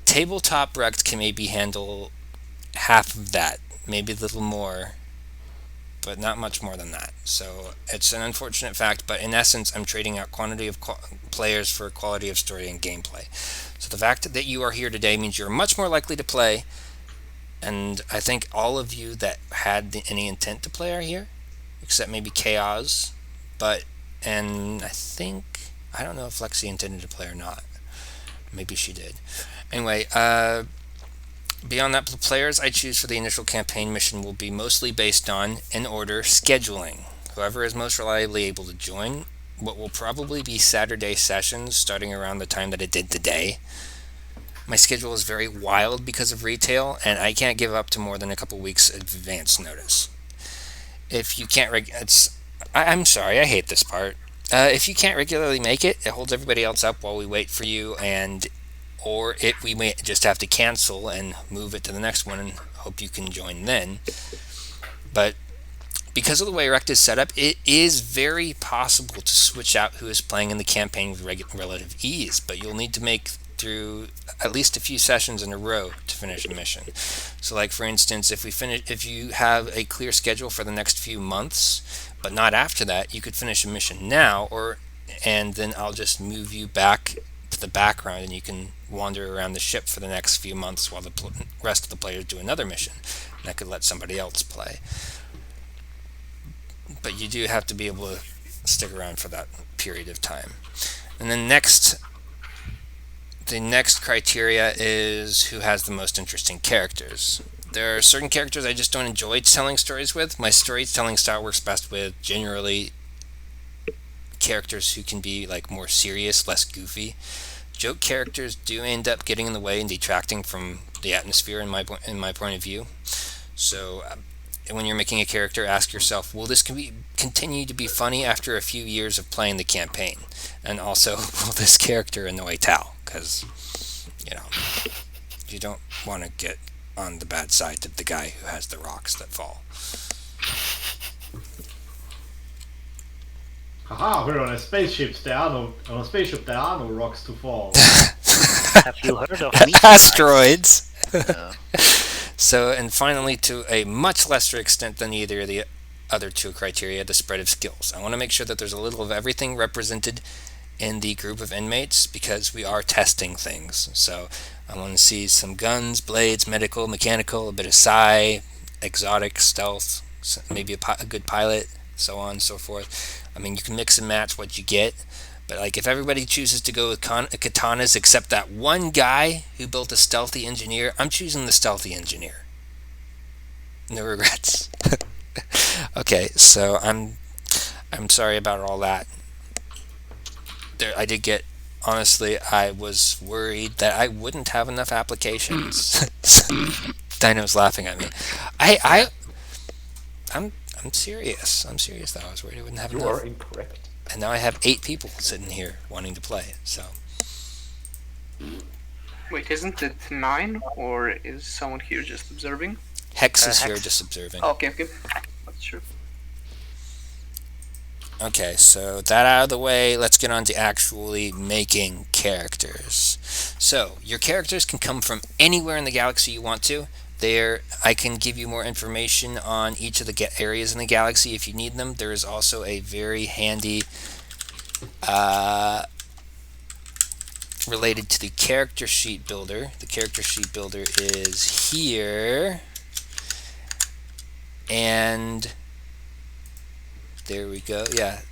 Tabletop Rekt can maybe handle half of that, maybe a little more, but not much more than that. So it's an unfortunate fact, but in essence, I'm trading out quantity of players for quality of story and gameplay. So the fact that you are here today means you're much more likely to play, and I think all of you that had any intent to play are here, except maybe Chaos, and I don't know if Lexi intended to play or not. Maybe she did. Anyway, beyond that, the players I choose for the initial campaign mission will be mostly based on, in order, scheduling. Whoever is most reliably able to join what will probably be Saturday sessions starting around the time that it did today. My schedule is very wild because of retail, and I can't give up to more than a couple weeks advance notice. If you can't, I'm sorry, I hate this part. If you can't regularly make it, it holds everybody else up while we wait for you, or if we may just have to cancel and move it to the next one and hope you can join then. But because of the way Rekt is set up, it is very possible to switch out who is playing in the campaign with relative ease, but you'll need to make through at least a few sessions in a row to finish a mission. So like for instance, if you have a clear schedule for the next few months, but not after that, you could finish a mission now, and then I'll just move you back to the background and you can wander around the ship for the next few months while the rest of the players do another mission. And I could let somebody else play. But you do have to be able to stick around for that period of time. And then the next criteria is who has the most interesting characters. There are certain characters I just don't enjoy telling stories with. My storytelling style works best with generally characters who can be like more serious, less goofy. Joke characters do end up getting in the way and detracting from the atmosphere in my point of view. So when you're making a character, ask yourself, will this continue to be funny after a few years of playing the campaign? And also, will this character annoy Tal? Because, you don't want to get on the bad side of the guy who has the rocks that fall. Haha, we're on a spaceship. There are no rocks to fall. Have you heard of meteorites? Asteroids! Yeah. So, and finally, to a much lesser extent than either of the other two criteria, the spread of skills. I want to make sure that there's a little of everything represented in the group of inmates because we are testing things. So I want to see some guns, blades, medical, mechanical, a bit of psi, exotic, stealth, maybe a good pilot, so on and so forth. I mean, you can mix and match what you get, but like if everybody chooses to go with katanas except that one guy who built a stealthy engineer, I'm choosing the stealthy engineer. No regrets. Okay, so I'm sorry about all that. I did get, honestly, I was worried that I wouldn't have enough applications. Dino's laughing at me. I'm serious. I'm serious though. I was worried I wouldn't have enough. You are incorrect. And now I have 8 people sitting here wanting to play. So Wait, isn't it 9, or is someone here just observing? Hex is here Hex. just observing. Okay. That's true. Okay, so that out of the way, let's get on to actually making characters. So, your characters can come from anywhere in the galaxy you want to. I can give you more information on each of the areas in the galaxy if you need them. There is also a very handy related to the character sheet builder. The character sheet builder is here. And there we go. Yeah.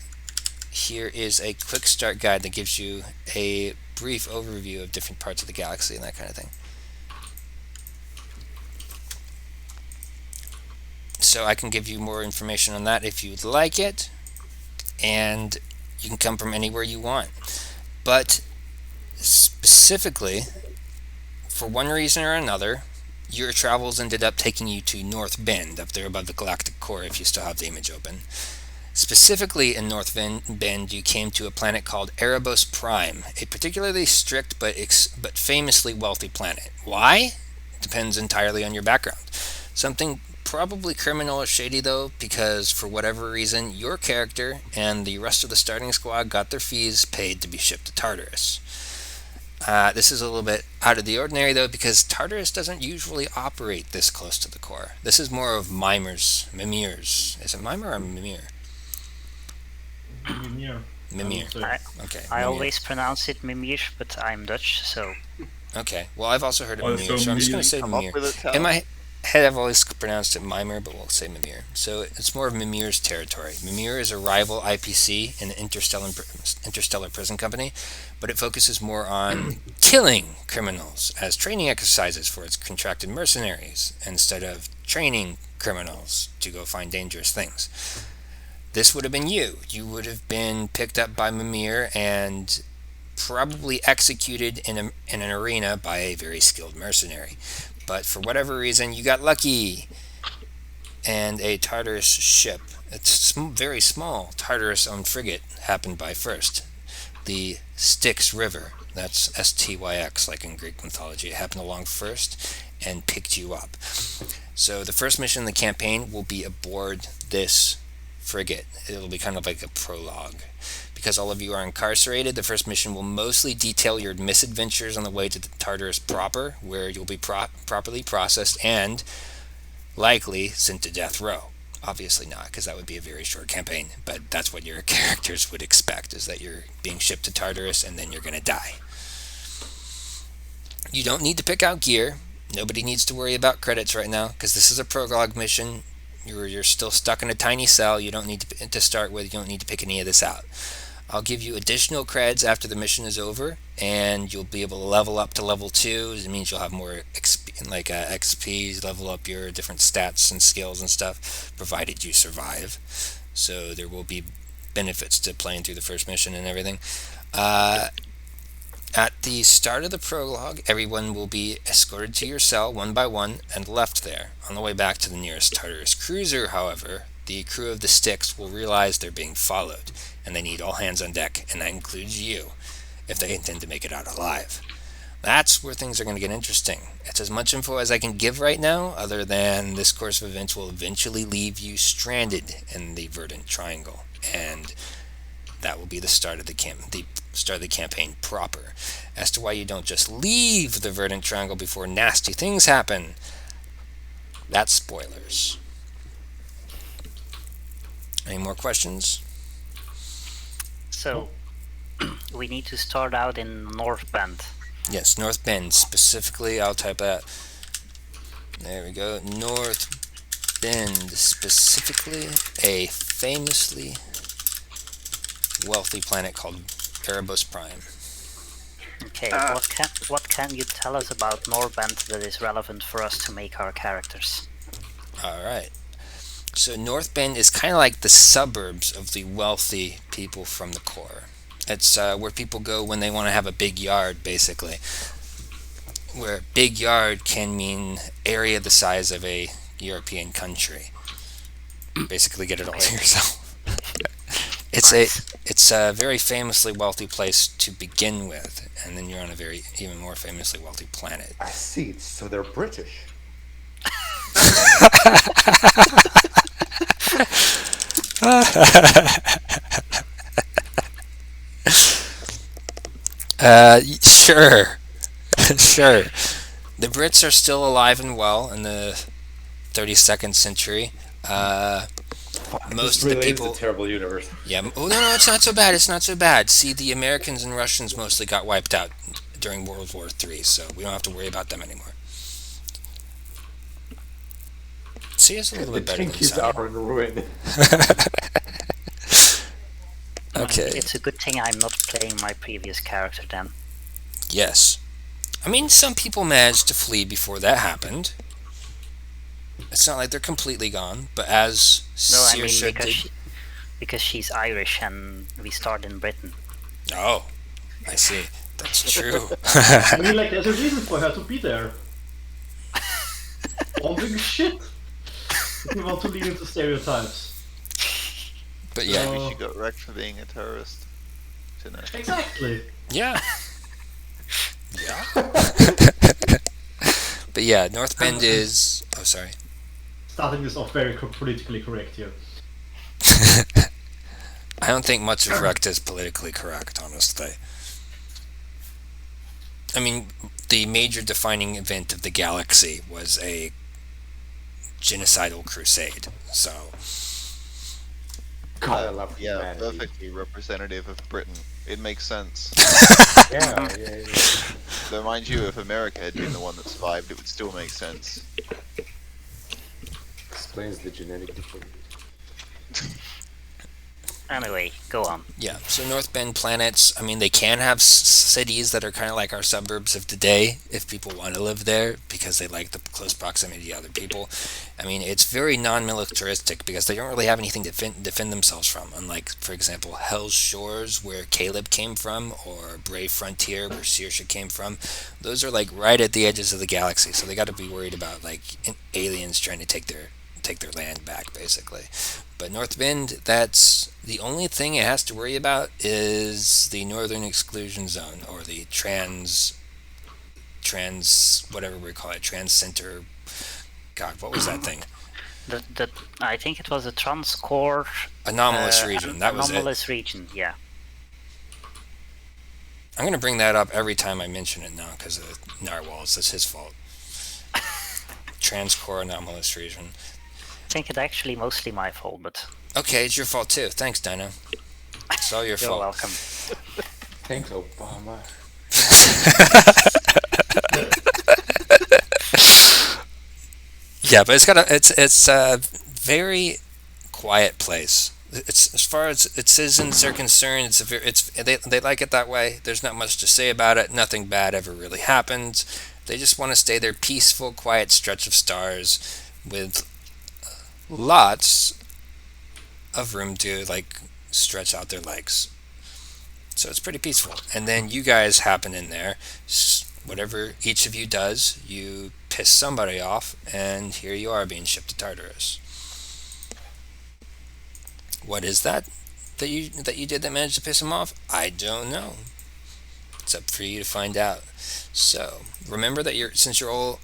Here is a quick start guide that gives you a brief overview of different parts of the galaxy and that kind of thing. So I can give you more information on that if you'd like it. and you can come from anywhere you want. But specifically, for one reason or another, your travels ended up taking you to North Bend, up there above the galactic core, if you still have the image open. Specifically in North Bend, you came to a planet called Erebos Prime, a particularly strict but famously wealthy planet. Why? Depends entirely on your background. Something probably criminal or shady, though, because for whatever reason, your character and the rest of the starting squad got their fees paid to be shipped to Tartarus. This is a little bit out of the ordinary, though, because Tartarus doesn't usually operate this close to the core. This is more of Mimir's. Is it Mimir or Mimir? Mimir. Mimir. I Okay. I Mimir. always pronounce it Mimir, but I'm Dutch, so Okay. Well, I've also heard of Also Mimir, so I'm just going to say Come Mimir. up with it, Tal. In my head, I've always pronounced it Mimir, but we'll say Mimir. So it's more of Mimir's territory. Mimir is a rival IPC in the Interstellar Prison Company, but it focuses more on killing criminals as training exercises for its contracted mercenaries instead of training criminals to go find dangerous things. This would have been you. You would have been picked up by Mimir and probably executed in an arena by a very skilled mercenary. But for whatever reason, you got lucky, and a Tartarus ship, it's very small, Tartarus-owned frigate, happened by first. The Styx River, that's Styx, like in Greek mythology, it happened along first and picked you up. So the first mission in the campaign will be aboard this frigate. It'll be kind of like a prologue. Because all of you are incarcerated, the first mission will mostly detail your misadventures on the way to Tartarus proper, where you'll be properly processed and likely sent to death row. Obviously not, because that would be a very short campaign, but that's what your characters would expect, is that you're being shipped to Tartarus and then you're going to die. You don't need to pick out gear. Nobody needs to worry about credits right now, because this is a prologue mission. You're still stuck in a tiny cell. You don't need to start with. You don't need to pick any of this out. I'll give you additional creds after the mission is over, and you'll be able to level up to level 2. It means you'll have more XP, level up your different stats and skills and stuff, provided you survive. So there will be benefits to playing through the first mission and everything. At the start of the prologue, everyone will be escorted to your cell one by one and left there. On the way back to the nearest Tartarus cruiser, however, the crew of the Styx will realize they're being followed, and they need all hands on deck, and that includes you, if they intend to make it out alive. That's where things are going to get interesting. It's as much info as I can give right now, other than this course of events will eventually leave you stranded in the Verdant Triangle, and that will be the start of the campaign proper. As to why you don't just leave the Verdant Triangle before nasty things happen, that's spoilers. Any more questions? so we need to start out in North Bend. Yes, North Bend specifically. I'll type that. There we go. North Bend specifically, a famously wealthy planet called Erebos Prime. Okay, what can you tell us about North Bend that is relevant for us to make our characters? All right. So North Bend is kind of like the suburbs of the wealthy people from the core. It's where people go when they want to have a big yard, basically. Where big yard can mean area the size of a European country. Basically, get it all to yourself. It's a very famously wealthy place to begin with, and then you're on a very even more famously wealthy planet. I see. So they're British. Sure. Sure. The Brits are still alive and well in the 32nd century. Most This of the really people. is a terrible universe. Yeah. Oh no, it's not so bad. It's not so bad. See, the Americans and Russians mostly got wiped out during World War III, so we don't have to worry about them anymore. See, it's a little The bit better than Yankees some. are in ruin. Okay. It's a good thing I'm not playing my previous character then. Yes. I mean, some people managed to flee before that happened. It's not like they're completely gone, but as No, I mean Saoirse because did. because she's Irish and we start in Britain. Oh, I see. That's true. I mean, like, there's a reason for her to be there. Bombing shit. If you want to lean into stereotypes. But yeah, So- Maybe she got wrecked for being a terrorist. You know. Exactly. yeah, yeah. But yeah, North Bend is. Oh, sorry. Starting this off very politically correct here. I don't think much of Rekt is politically correct, honestly. I mean, the major defining event of the galaxy was a genocidal crusade. So, God, I love Yeah, humanity. perfectly representative of Britain. It makes sense. Yeah. Though, mind you, if America had been the one that survived, it would still make sense. Explains the genetic difference. Anyway, go on. yeah. So North Bend planets, I mean, they can have cities that are kind of like our suburbs of today if people want to live there because they like the close proximity to other people. I mean, it's very non-militaristic because they don't really have anything to defend themselves from. Unlike, for example, Hell's Shores, where Caleb came from, or Brave Frontier, where Saoirse came from. Those are like right at the edges of the galaxy, so they got to be worried about like aliens trying to take their land back, basically. But North Bend, that's the only thing it has to worry about is the Northern Exclusion Zone, or the trans whatever we call it, trans center. God, what was that thing? The I think it was a transcore Anomalous region. That was it. anomalous region. Yeah. I'm gonna bring that up every time I mention it now because of Narwhals. That's his fault. Transcore anomalous region. I think it's actually mostly my fault, but Okay, it's your fault too. Thanks, Dino. It's all your you're fault. welcome. Thanks, Obama. Yeah, but it's a very quiet place. It's, as far as its citizens are concerned, they like it that way. There's not much to say about it. Nothing bad ever really happens. They just want to stay their peaceful, quiet stretch of stars with lots of room to like stretch out their legs. So it's pretty peaceful. And then you guys happen in there. Whatever each of you does, you piss somebody off, and here you are being shipped to Tartarus. What is that you did that managed to piss him off? I don't know. It's up for you to find out. So remember that since you're all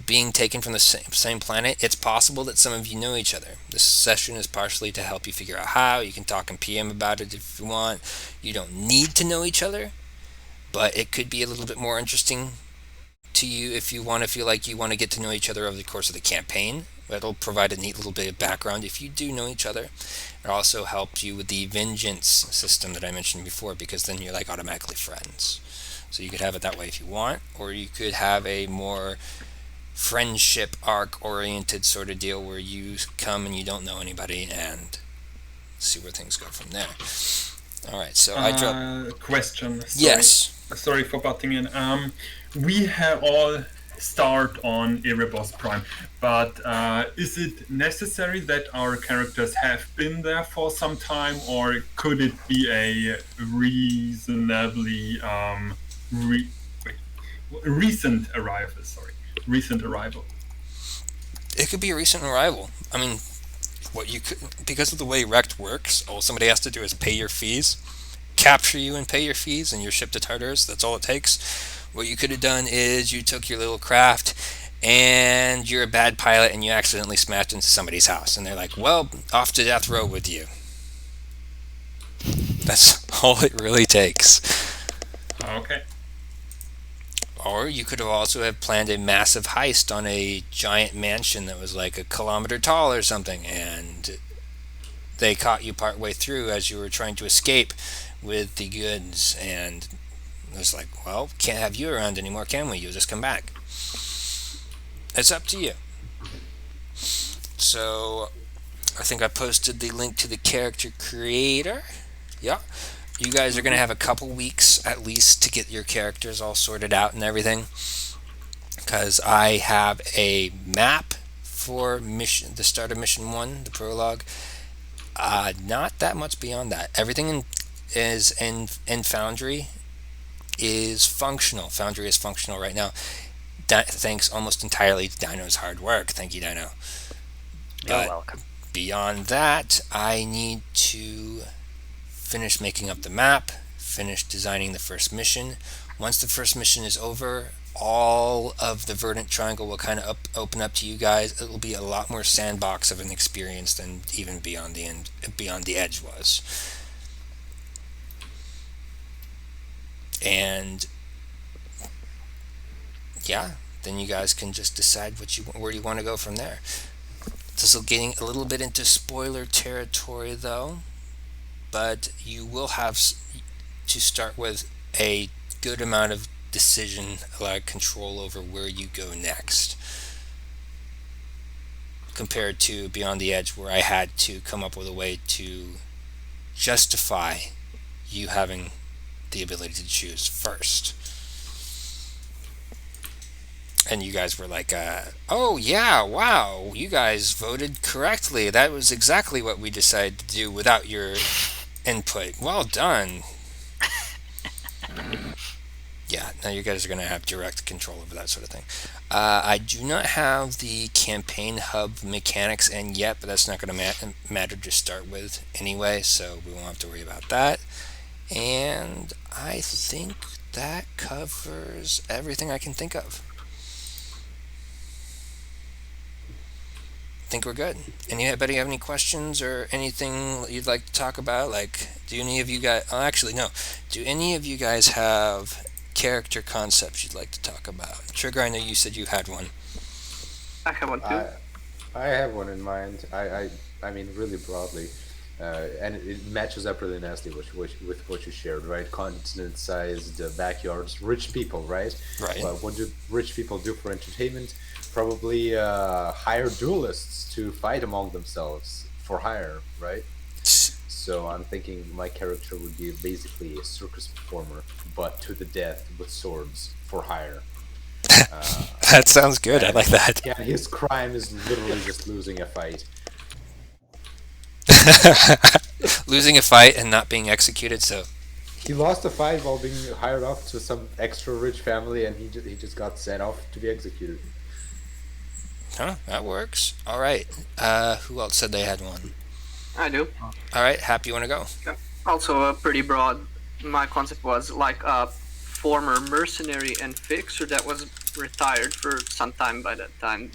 being taken from the same planet, it's possible that some of you know each other. This session is partially to help you figure out how. You can talk in PM about it if you want. You don't need to know each other, but it could be a little bit more interesting to you if you want to feel like you want to get to know each other over the course of the campaign. That'll provide a neat little bit of background if you do know each other. It also helps you with the vengeance system that I mentioned before, because then you're like automatically friends. So you could have it that way if you want, or you could have a more friendship arc oriented sort of deal where you come and you don't know anybody and see where things go from there. All right, so I dropped Question. Sorry. yes. Sorry for butting in. We have all start on Erebos Prime, but is it necessary that our characters have been there for some time, or could it be a reasonably recent arrival? Sorry, recent arrival. It could be a recent arrival. I mean, what you could, because of the way Rekt works, all somebody has to do is pay your fees, capture you and pay your fees, and you're shipped to Tartarus. That's all it takes. What you could have done is you took your little craft and you're a bad pilot and you accidentally smashed into somebody's house, and they're like, well, off to death row with you. That's all it really takes. Okay. Or you could have also have planned a massive heist on a giant mansion that was like a kilometer tall or something, and they caught you partway through as you were trying to escape with the goods, and it was like, well, can't have you around anymore, can we? You'll just come back. It's up to you. So I think I posted the link to the character creator. Yeah. You guys are going to have a couple weeks at least to get your characters all sorted out and everything, because I have a map for the start of mission 1, the prologue. Not that much beyond that. Everything is in Foundry is functional. Foundry is functional right now. Thanks almost entirely to Dino's hard work. Thank you, Dino. You're But welcome. beyond that, I need to finish making up the map, finish designing the first mission. Once the first mission is over, all of the Verdant Triangle will kind of open up to you guys. It will be a lot more sandbox of an experience than even Beyond the Edge was. And yeah, then you guys can just decide where you want to go from there. This is getting a little bit into spoiler territory, though, but you will have to start with a good amount of decision, like control over where you go next, compared to Beyond the Edge, where I had to come up with a way to justify you having the ability to choose first. And you guys were like, oh yeah, wow, you guys voted correctly. That was exactly what we decided to do without your input. Well done. Yeah, now you guys are going to have direct control over that sort of thing. I do not have the campaign hub mechanics in yet, but that's not going to matter to start with anyway, so we won't have to worry about that. And I think that covers everything I can think of. I think we're good. Anybody have any questions or anything you'd like to talk about? Like, do any of you guys... Oh, actually, no. Do any of you guys have character concepts you'd like to talk about? Trigger, I know you said you had one. I have one too. I have one in mind. I mean, really broadly. And it matches up really nicely with what you shared, right? Continent-sized backyards, rich people, right? Right. Well, what do rich people do for entertainment? Probably hire duelists to fight among themselves for hire, right? So I'm thinking my character would be basically a circus performer, but to the death with swords for hire. That sounds good. I like that. Yeah, his crime is literally just losing a fight. Losing a fight and not being executed, so... He lost a fight while being hired off to some extra rich family, and he just got sent off to be executed. Huh, that works. All right. Who else said they had one? I do. All right, Hap, you want to go? Also, pretty broad. My concept was like a former mercenary and fixer that was retired for some time. By that time,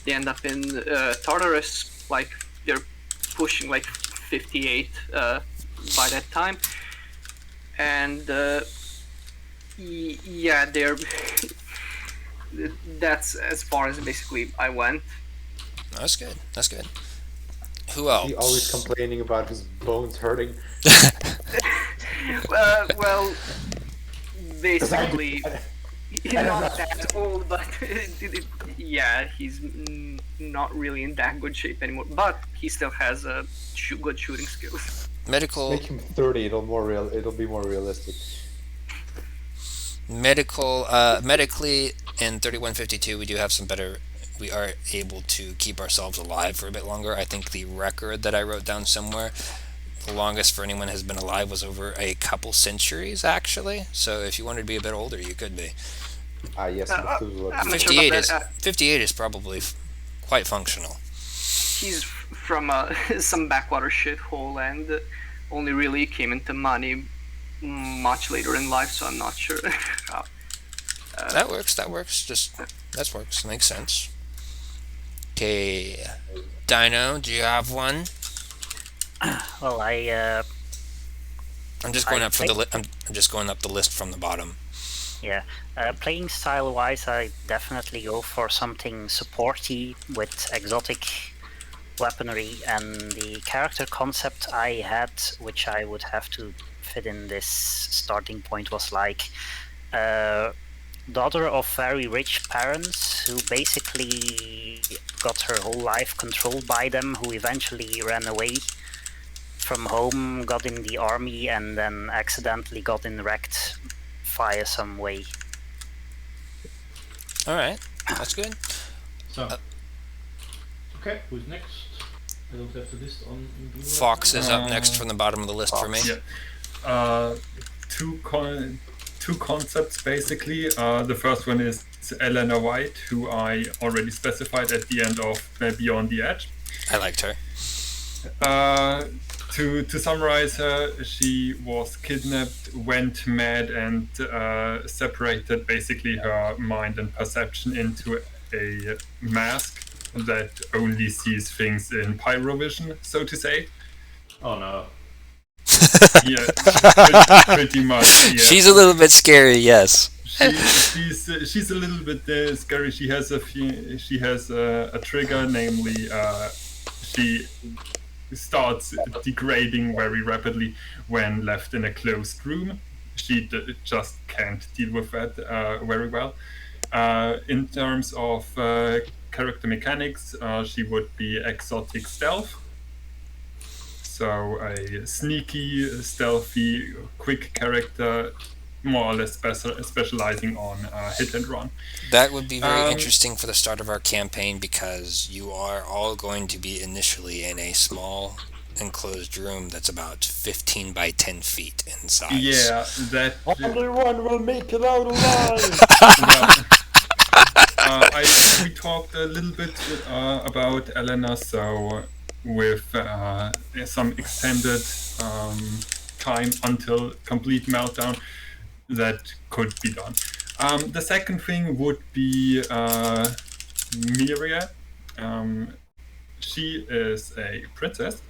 they end up in Tartarus. Like they're pushing like 58 by that time, and yeah, they're. That's as far as basically I went. That's good. That's good. Who else? He always complaining about his bones hurting. Well, basically, he's not that old, but yeah, he's not really in that good shape anymore. But he still has good shooting skills. Medical. Make him 30. It'll be more realistic. Medically in 3152 we are able to keep ourselves alive for a bit longer. I think the record that I wrote down somewhere, the longest for anyone has been alive was over a couple centuries actually. So if you wanted to be a bit older, you could be. Yes, 58 is probably quite functional. He's from some backwater shithole and only really came into money much later in life, so I'm not sure how. That works. That works. Makes sense. Okay, Dino, do you have one? Well, I'm just going up for the I'm just going up the list from the bottom. Yeah, playing style wise, I definitely go for something supporty with exotic weaponry, and the character concept I had, which I would have to fit in this starting point, was like daughter of very rich parents who basically got her whole life controlled by them, who eventually ran away from home, got in the army, and then accidentally got in REKT via some way. All right, that's good. So, okay, who's next? I don't have the list on blue. Fox right is up next from the bottom of the list for me. Yeah. Two concepts basically. The first one is Elena White, who I already specified at the end of Beyond the Edge. I liked her. To summarize her, she was kidnapped, went mad, and separated basically her mind and perception into a mask that only sees things in pyrovision, so to say. Oh no. Yeah, pretty much. Yeah. She's a little bit scary, yes. She's a little bit scary. She has a trigger, namely she starts degrading very rapidly when left in a closed room. She just can't deal with that very well. In terms of character mechanics, she would be exotic stealth. So a sneaky, stealthy, quick character, more or less specializing on hit and run. That would be very interesting for the start of our campaign, because you are all going to be initially in a small enclosed room that's about 15 by 10 feet in size. Yeah, that... Only one will make it out alive! We talked a little bit about Elena, so with some extended time until complete meltdown, that could be done. The second thing would be Miria. She is a princess.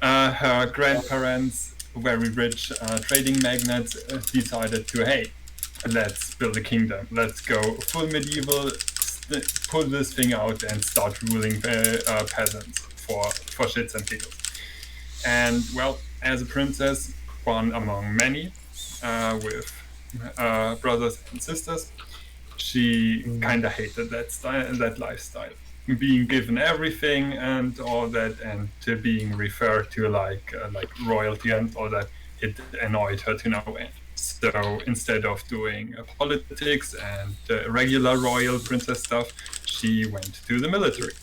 Her grandparents, very rich trading magnates, decided to, hey, let's build a kingdom. Let's go full medieval, pull this thing out and start ruling peasants for shits and giggles. And, well, as a princess, one among many, with brothers and sisters, she kind of hated that lifestyle. Being given everything and all that, and to being referred to like royalty and all that, it annoyed her to no end. So instead of doing politics and regular royal princess stuff, she went to the military.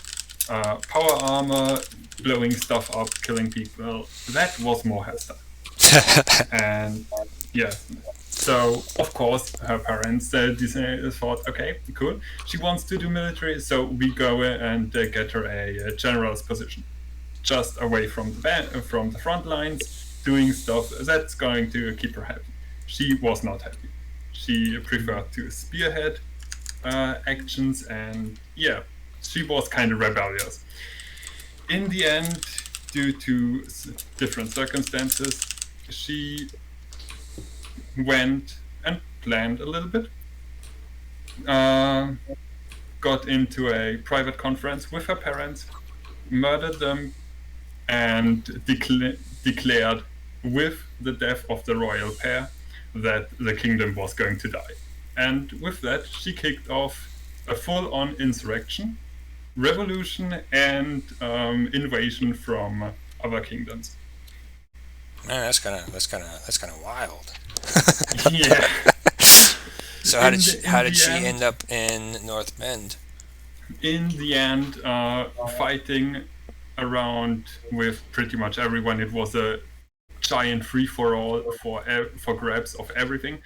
Power armor, blowing stuff up, killing people, that was more her style. And yeah, so of course her parents thought, okay, cool, she wants to do military, so we go and get her a general's position, just away from the front lines, doing stuff that's going to keep her happy. She was not happy. She preferred to spearhead actions, and yeah, she was kind of rebellious. In the end, due to different circumstances, she went and planned a little bit. Got into a private conference with her parents, murdered them, and declared with the death of the royal pair that the kingdom was going to die. And with that, she kicked off a full-on insurrection, revolution, and invasion from other kingdoms. Man, that's kind of wild. Yeah. So how did she end up in North Bend? In the end, fighting around with pretty much everyone. It was a giant free-for-all for grabs of everything.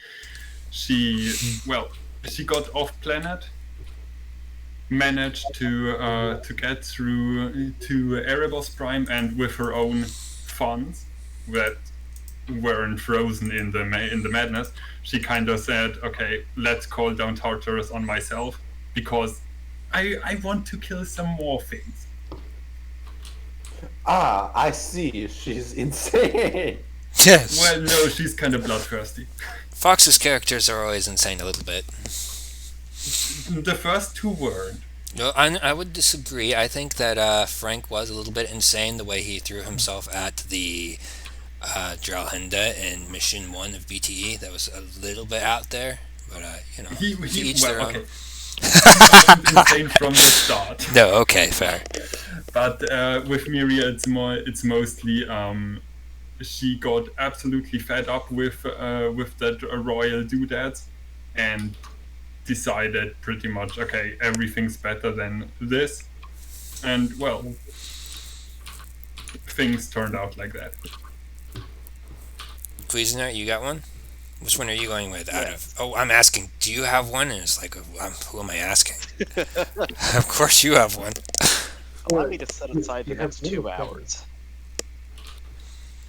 She got off planet, managed to get through to Erebos Prime, and with her own funds that weren't frozen in the madness, she kind of said, okay, let's call down Tartarus on myself, because I want to kill some more things. Ah, I see. She's insane. Yes. Well, no, she's kind of bloodthirsty. Fox's characters are always insane a little bit. The first two weren't. No, I would disagree. I think that Frank was a little bit insane the way he threw himself at the Dralhenda in Mission 1 of BTE. That was a little bit out there, but to each their own. He wasn't insane from the start. No, okay, fair. But with Miria, it's mostly she got absolutely fed up with that royal doodads, and decided pretty much, okay, everything's better than this. And well, things turned out like that. Cuisinart, you got one? Which one are you going with? Out of Yes. I'm asking. Do you have one? And it's like, who am I asking? Of course you have one. Allow me to set aside the You have next more 2 plans. hours.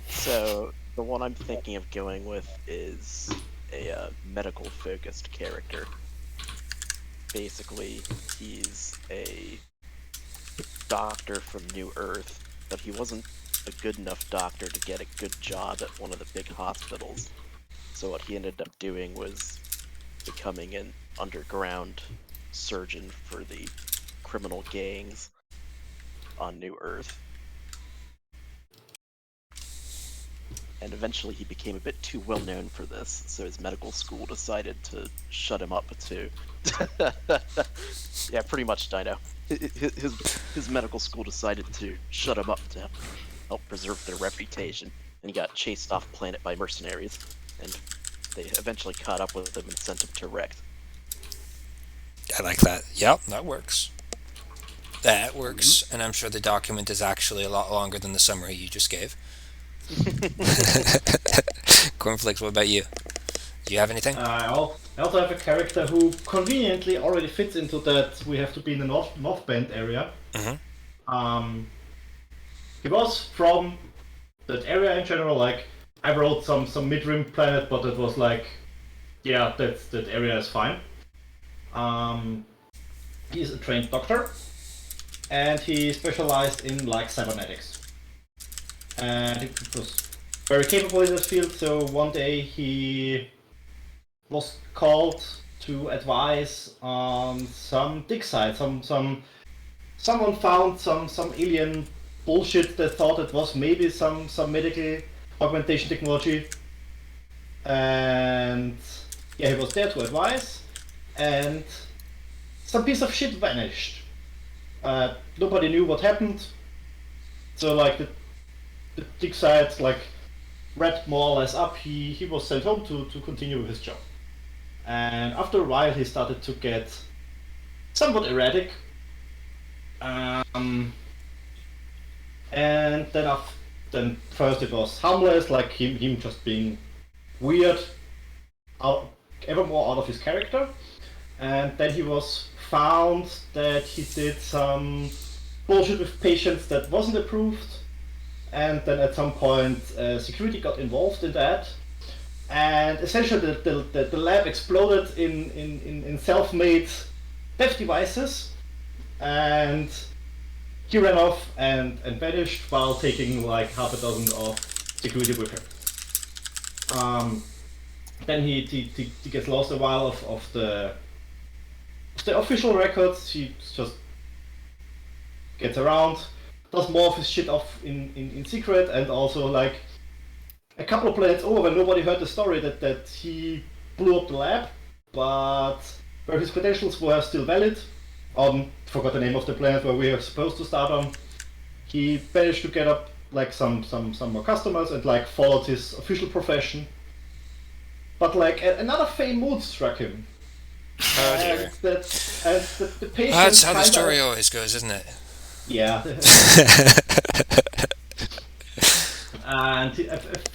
So, the one I'm thinking of going with is a medical-focused character. Basically, he's a doctor from New Earth, but he wasn't a good enough doctor to get a good job at one of the big hospitals. So what he ended up doing was becoming an underground surgeon for the criminal gangs on New Earth. And eventually he became a bit too well known for this, so his medical school decided to shut him up to... Yeah, pretty much, Dino. His medical school decided to shut him up to help preserve their reputation, and he got chased off planet by mercenaries, and they eventually caught up with him and sent him to REKT. I like that. Yep, that works. That works, and I'm sure the document is actually a lot longer than the summary you just gave. Cornflakes, what about you? Do you have anything? I also have a character who conveniently already fits into that. We have to be in the North Bend area. Mm-hmm. He was from that area in general. Like, I wrote some mid-rim planet, but it was like, yeah, that area is fine. He's a trained doctor, and he specialized in like cybernetics. And he was very capable in this field. So one day he was called to advise on some dig site. Someone found some alien bullshit that thought it was maybe some medical augmentation technology, and yeah, he was there to advise, and some piece of shit vanished. Nobody knew what happened, so like the dig site like wrapped more or less up. He was sent home to continue with his job, and after a while he started to get somewhat erratic. And then first it was harmless, like him just being weird, ever more out of his character. And then he was found that he did some bullshit with patients that wasn't approved. And then at some point, security got involved in that. And essentially the lab exploded in self-made death devices. And he ran off and vanished while taking like half a dozen of security with him. Then he gets lost a while of the official records. He just gets around, does more of his shit off in secret, and also like a couple of planets over when nobody heard the story that he blew up the lab, but where his credentials were still valid. Forgot the name of the planet where we are supposed to start on. He managed to get up like some more customers and like followed his official profession. But like another fame mood struck him. Oh dear. And the patient That's how the kinda- story always goes, isn't it? Yeah. And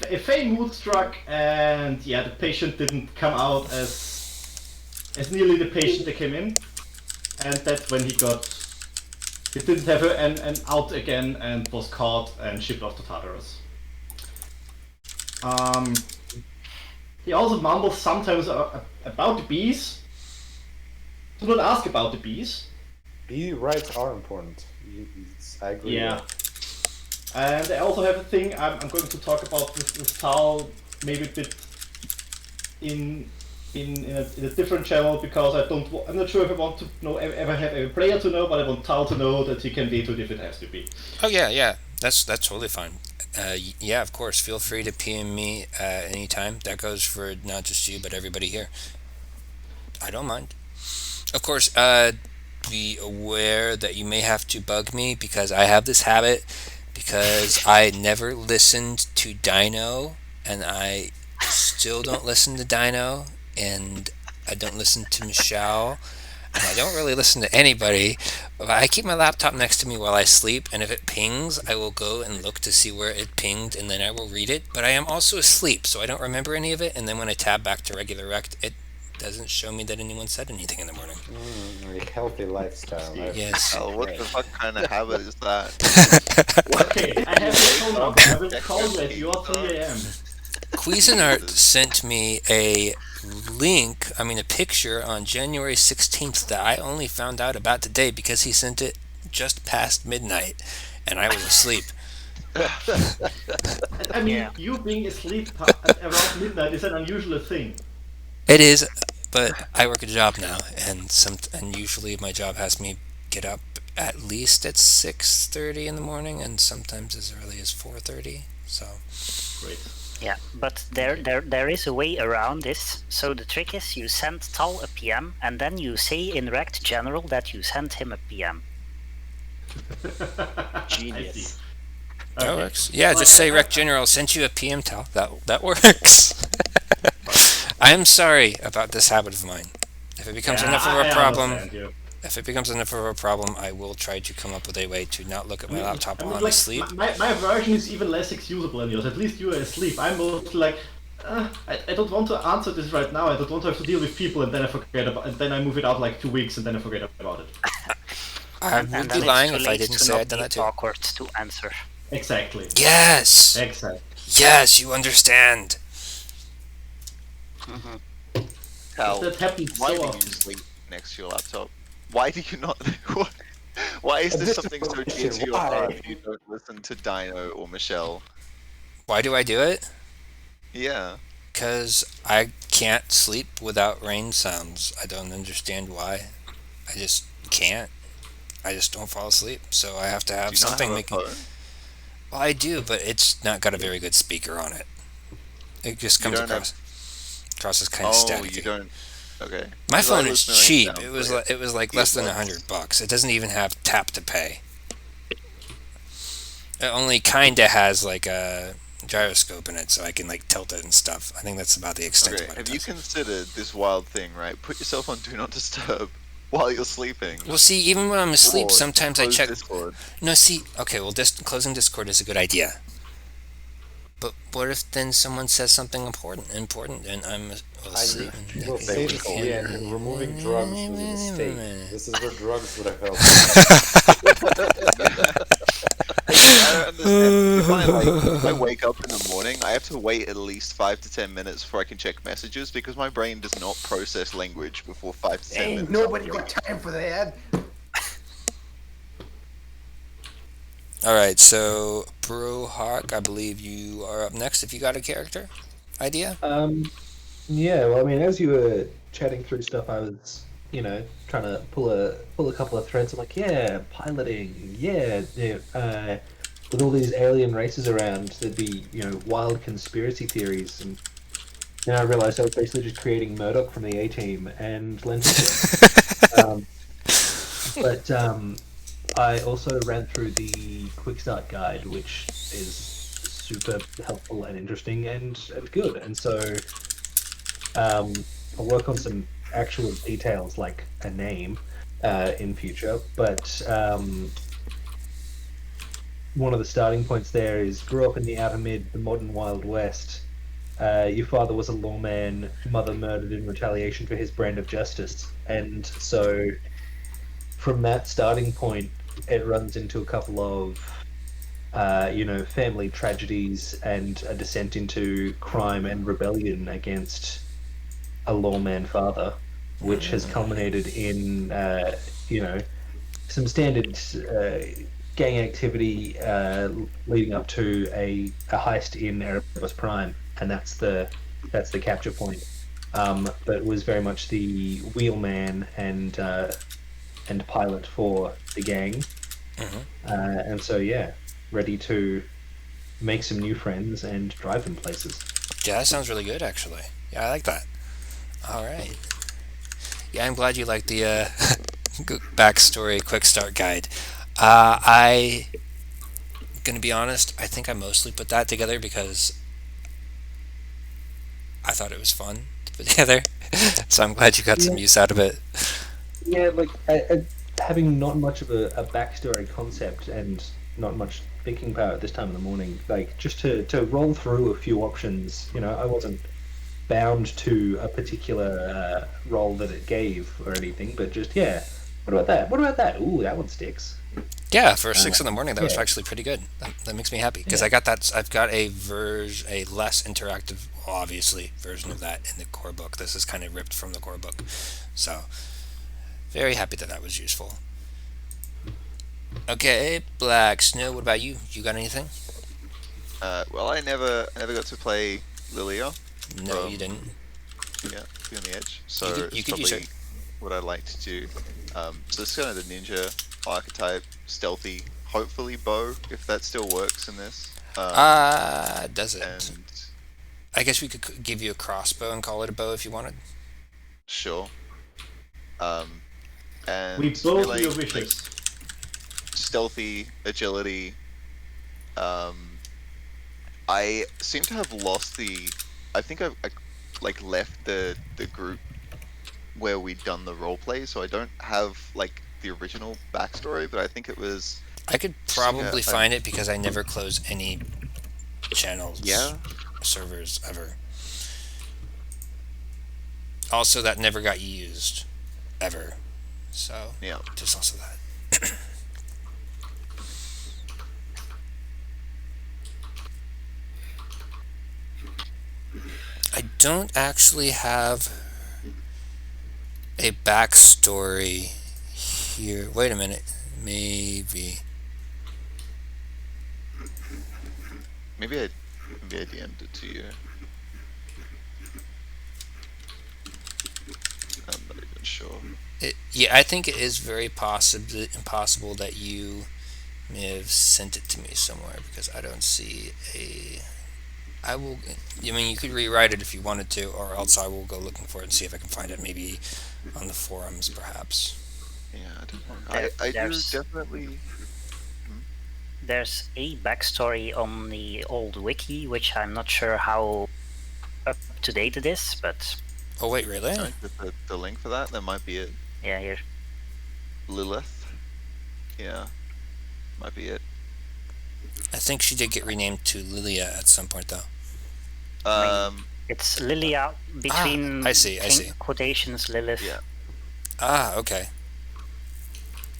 a fame mood struck, and yeah, the patient didn't come out as nearly the patient that came in. And that's when he didn't have an out again and was caught and shipped off to Tartarus. He also mumbles sometimes about the bees. Do not ask about the bees. Bee rights are important. I agree. Yeah. And I also have a thing I'm going to talk about with Tal maybe a bit in a different channel, because I'm not sure if I want to know ever have a player to know, but I want Tal to know that he can veto it if it has to be. Oh yeah. That's totally fine. Yeah, of course. Feel free to PM me anytime. That goes for not just you, but everybody here. I don't mind. Of course, be aware that you may have to bug me, because I have this habit, because I never listened to Dino, and I still don't listen to Dino, and I don't listen to Michelle, And I don't really listen to anybody. But I keep my laptop next to me while I sleep, and if it pings, I will go and look to see where it pinged, and then I will read it. But I am also asleep, so I don't remember any of it. And then when I tab back to regular rect, it doesn't show me that anyone said anything in the morning. A healthy lifestyle. Yes. Hell, what the fuck kind of habit is that? Okay, I have your phone number. I will call you at your 3 a.m. Cuisinart sent me a a picture on January 16th that I only found out about today because he sent it just past midnight and I was asleep. I mean, Yeah. you being asleep at around midnight is an unusual thing. It is, but I work a job now, and usually my job has me get up at least at 6:30 in the morning, and sometimes as early as 4:30. So Great. Yeah, but there is a way around this. So the trick is you send Tal a PM, and then you say in Rect General that you sent him a PM. Genius. I see. that Okay. works. Yeah, Well, just say Rec General sent you a PM tell. That works. I am sorry about this habit of mine. If it becomes Yeah, enough of I a problem, understand you. if it becomes enough of a problem, I will try to come up with a way to not look at my laptop while I'm like, asleep. my version is even less excusable than yours. At least you are asleep. I'm mostly like, I don't want to answer this right now. I don't want to have to deal with people, and then I forget about, and then I move it out like 2 weeks, and then I forget about it. I And would then be it's lying too if I late didn't to say not I'd done be that too. awkward to answer. Exactly. Yes! Exactly. Yes, you understand. Hell, That happens why so do you often. sleep next to your laptop? Why do you not? Why is this something so dear to your heart if you don't listen to Dino or Michelle? Why do I do it? Yeah. Because I can't sleep without rain sounds. I don't understand why. I just can't. I just don't fall asleep. So I have to Do have you not something have a making. phone? Well, I do, but it's not got a very good speaker on it. It just You comes don't have. across as kind of Oh, staticky. you don't. Okay. My 'Cause I phone is listen to rain cheap. sounds, It was like less than $100. It doesn't even have tap to pay. It only kinda has like a gyroscope in it, so I can like tilt it and stuff. I think that's about the extent Okay, of what have it you does. considered this wild thing, right? Put yourself on Do Not Disturb while you're sleeping. Well, see, even when I'm asleep, Or sometimes I close check. Discord. No, see, okay, well, closing Discord is a good idea. But what if then someone says something important, and I'm asleep? Well, They would safely call and removing drugs was a mistake. This is where drugs would have helped. I don't understand. If I wake up in the morning, I have to wait at least 5 to 10 minutes before I can check messages because my brain does not process language before 5 to 10 Ain't minutes. nobody got time for that. All right, so Bro Hawk, I believe you are up next. If you got a character idea, Yeah, well, I mean, as you were chatting through stuff, I was, trying to pull a couple of threads. I'm like, yeah, piloting, with all these alien races around, there'd be, wild conspiracy theories, and then I realized I was basically just creating Murdoch from the A Team and Lentil. But I also ran through the Quick Start guide, which is super helpful and interesting and good, and so. I'll work on some actual details like a name in future, but one of the starting points there is grew up in the outer mid, the modern Wild West. Your father was a lawman, mother murdered in retaliation for his brand of justice, and so from that starting point, it runs into a couple of family tragedies and a descent into crime and rebellion against a lawman father, which has culminated in some standard gang activity leading up to a heist in Erebus Prime, and that's the capture point. But it was very much the wheelman and pilot for the gang, and so ready to make some new friends and drive them places. yeah, that sounds really good, actually. Yeah, I like that. All right. Yeah, I'm glad you like the backstory quick start guide. I gonna be honest. I think I mostly put that together because I thought it was fun to put together. So I'm glad you got some use out of it. Yeah, like having not much of a backstory concept and not much thinking power at this time of the morning, like just to roll through a few options, I wasn't bound to a particular role that it gave or anything, but just, yeah, what about that? What about that? Ooh, that one sticks. Yeah, for Uh, 6 in the morning, that was yeah, actually pretty good. That makes me happy because yeah. I got that. I've got a less interactive, obviously, version of that in the core book. This is kind of ripped from the core book, so very happy that that was useful. Okay, Black Snow. What about you? You got anything? Well, I never got to play Lilia No, you from didn't. Beyond the Edge, You so could you it's could use it. probably what I'd like to do. So it's kind of the ninja archetype, stealthy, hopefully bow, if that still works in this. Does it? And I guess we could give you a crossbow and call it a bow if you wanted. sure. Um, We and both melee, your like wishes. stealthy, agility. Um, I seem to have lost the. I think I like left the group where we'd done the role play, so I don't have like the original backstory, but I think it was I could interesting. probably find it because I never close any channels Yeah, servers ever. Also, that never got used ever. So, yeah. just also that. I don't actually have a backstory here. Wait a minute. Maybe. Maybe I DM'd it to you. I'm not even sure. Yeah, I think it is very impossible that you may have sent it to me somewhere because I don't see a. I will. I mean, you could rewrite it if you wanted to, or else I will go looking for it and see if I can find it. Maybe on the forums, perhaps. Yeah, I don't know. There, I do there's definitely. Hmm? there's a backstory on the old wiki, which I'm not sure how up to date it is, but Oh wait, really? I get the link for that. That might be it. yeah, here. Lilith. Yeah, might be it. I think she did get renamed to Lilia at some point, though. It's Lilia between I see. I see. quotations Lilith. Yeah. Okay.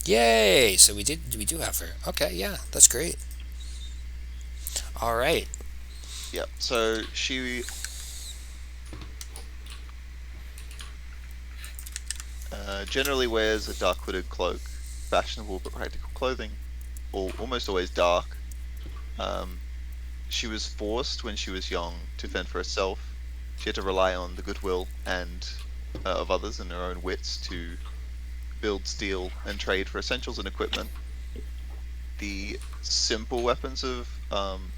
Yay! So we do have her. Okay, yeah, that's great. All right. Yeah. So she generally wears a dark hooded cloak, fashionable but practical clothing, almost always dark. Um, she was forced when she was young to fend for herself. She had to rely on the goodwill and of others and her own wits to build, steal, and trade for essentials and equipment. The simple weapons of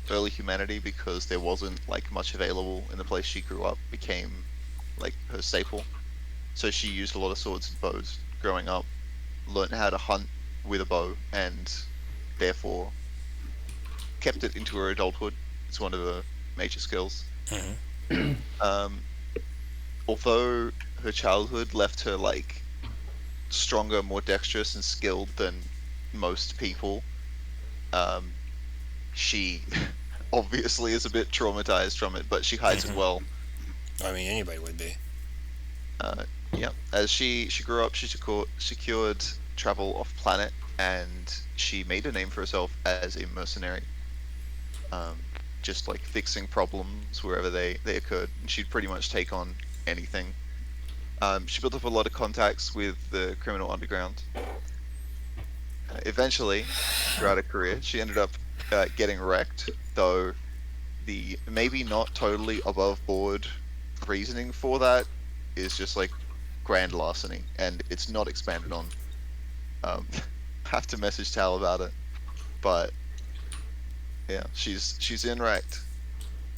early humanity, because there wasn't like much available in the place she grew up, became like her staple. So she used a lot of swords and bows growing up, learned how to hunt with a bow, and therefore kept it into her adulthood. It's one of the major skills. Um, although her childhood left her like stronger, more dexterous, and skilled than most people, she obviously is a bit traumatized from it, but she hides it well. I mean, anybody would be. Yeah, as she grew up, she secured travel off planet, and she made a name for herself as a mercenary. Just like fixing problems wherever they occurred, and she'd pretty much take on anything. She built up a lot of contacts with the criminal underground. Eventually, throughout her career, she ended up getting wrecked, though the maybe not totally above board reasoning for that is just like grand larceny, and it's not expanded on. Have to message Tal about it, but yeah, she's in wrecked.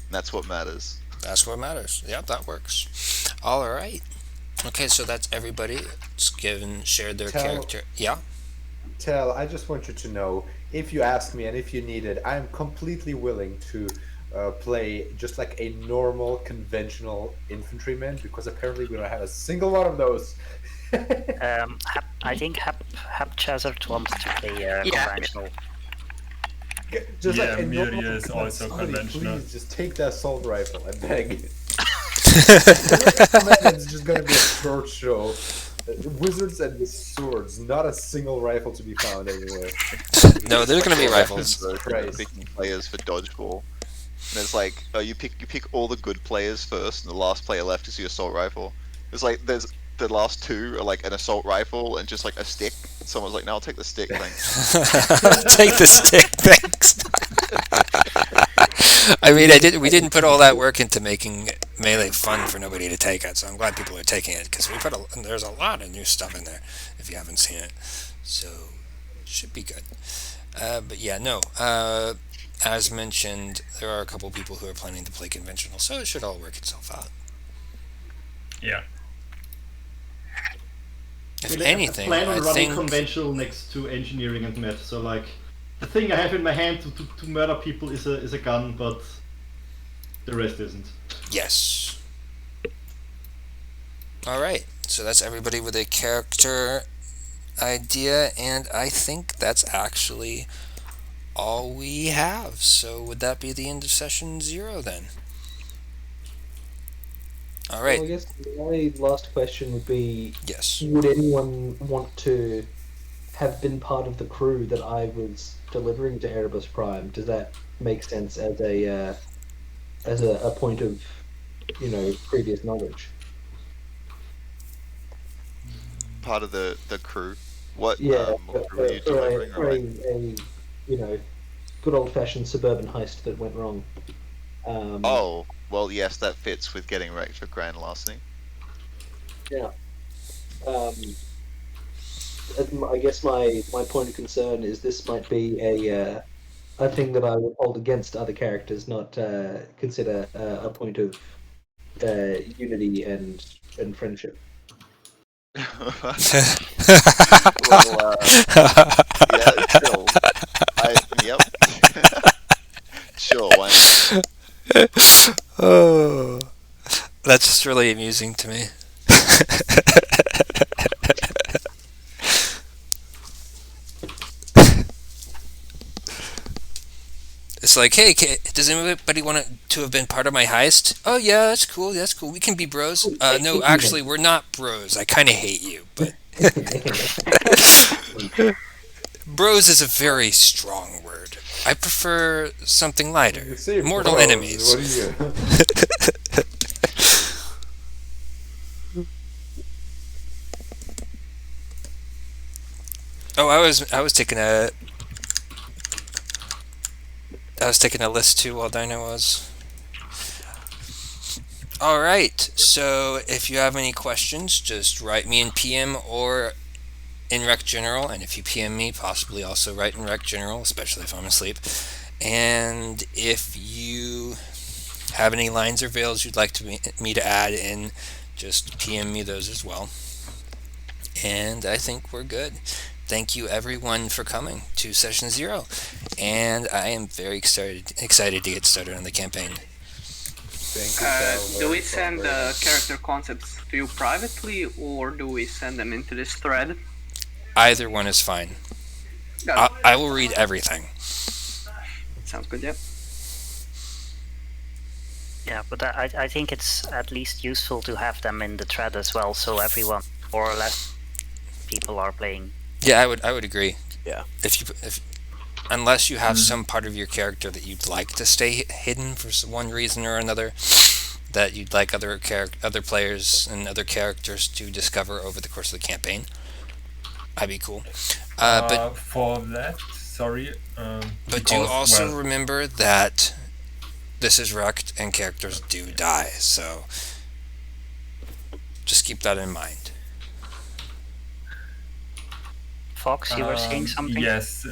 And that's what matters. That's what matters. Yep, that works. All right. Okay, so that's everybody. It's shared their Tell- character. Yeah. Tell, I just want you to know, if you ask me and if you need it, I am completely willing to play just like a normal, conventional infantryman? Because apparently we don't have a single one of those. I think Hapchazard wants to play conventional. Just Yeah, like a normal, Miria is also somebody conventional. please just take the assault rifle, I beg. It's just gonna be a short show. Wizards and swords, not a single rifle to be found anywhere. No, there's going to be rifles. Christ. Picking players for dodgeball. And it's like, you pick all the good players first, and the last player left is your assault rifle. It's like there's the last two are like an assault rifle and just like a stick. Someone's like, "No, I'll take the stick, thanks." Take the stick, thanks. I mean, we didn't put all that work into making Melee fun for nobody to take it, so I'm glad people are taking it, because there's a lot of new stuff in there if you haven't seen it, so it should be good. But yeah, no, as mentioned, there are a couple people who are planning to play conventional, so it should all work itself out. Yeah. If I anything, plan on I running think conventional next to engineering and math. So like, the thing I have in my hand to murder people is a gun, but the rest isn't. yes. All right, so that's everybody with a character idea, and I think that's actually all we have. So would that be the end of session 0 then? All right. Well, I guess my last question would be: Yes. would anyone want to have been part of the crew that I was delivering to Erebus Prime? Does that make sense as a point of, previous knowledge? Part of the crew. What? Yeah, What crew were you delivering? for a good old fashioned suburban heist that went wrong. Oh, well, yes, that fits with getting wrecked for grand larceny. Yeah. I guess my point of concern is this might be a thing that I would hold against other characters, not consider a point of unity and friendship. Well, yeah, still. Yep. Sure, why not? Oh, that's just really amusing to me. It's like, hey, does anybody want to have been part of my heist? Oh yeah, that's cool. That's cool. We can be bros. No, actually, we're not bros. I kind of hate you, but bros is a very strong word. I prefer something lighter. Mortal enemies. What are you? Oh, I was taking a list too while Dino was. All right. So if you have any questions, just write me in PM or in Rec General, and if you PM me, possibly also write in Rec General, especially if I'm asleep. And if you have any lines or veils you'd like me to add in, just PM me those as well. And I think we're good. Thank you everyone for coming to session 0, and I am very excited to get started on the campaign. Do we send character concepts to you privately, or do we send them into this thread? Either one is fine. I will read everything. Sounds good, yeah. Yeah, but I think it's at least useful to have them in the thread as well, so everyone, more or less, people are playing. Yeah, I would agree. Yeah. If unless you have some part of your character that you'd like to stay hidden for one reason or another, that you'd like other players and other characters to discover over the course of the campaign, I'd be cool. But for that, sorry. But do also remember that this is Rekt and characters do die, so just keep that in mind. Fox, you were saying something? Yes,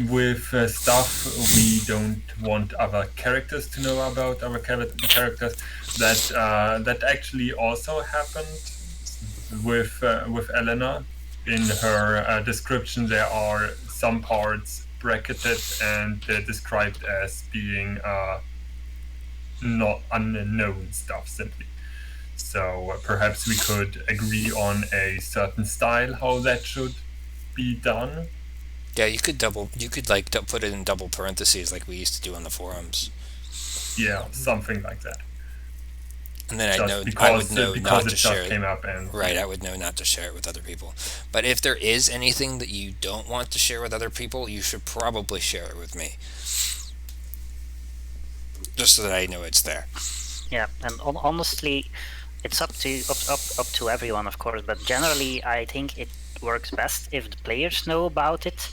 with stuff we don't want other characters to know about our characters. That actually also happened with Elena. In her description, there are some parts bracketed and described as being not unknown stuff simply. So perhaps we could agree on a certain style how that should be done. Yeah, you could like put it in double parentheses like we used to do on the forums, Yeah, something like that. and then Just I would because know it not to just share it. came up and Right, I would know not to share it with other people. But if there is anything that you don't want to share with other people, you should probably share it with me, just so that I know it's there. Yeah, and honestly, it's up to everyone, of course. But generally, I think it works best if the players know about it,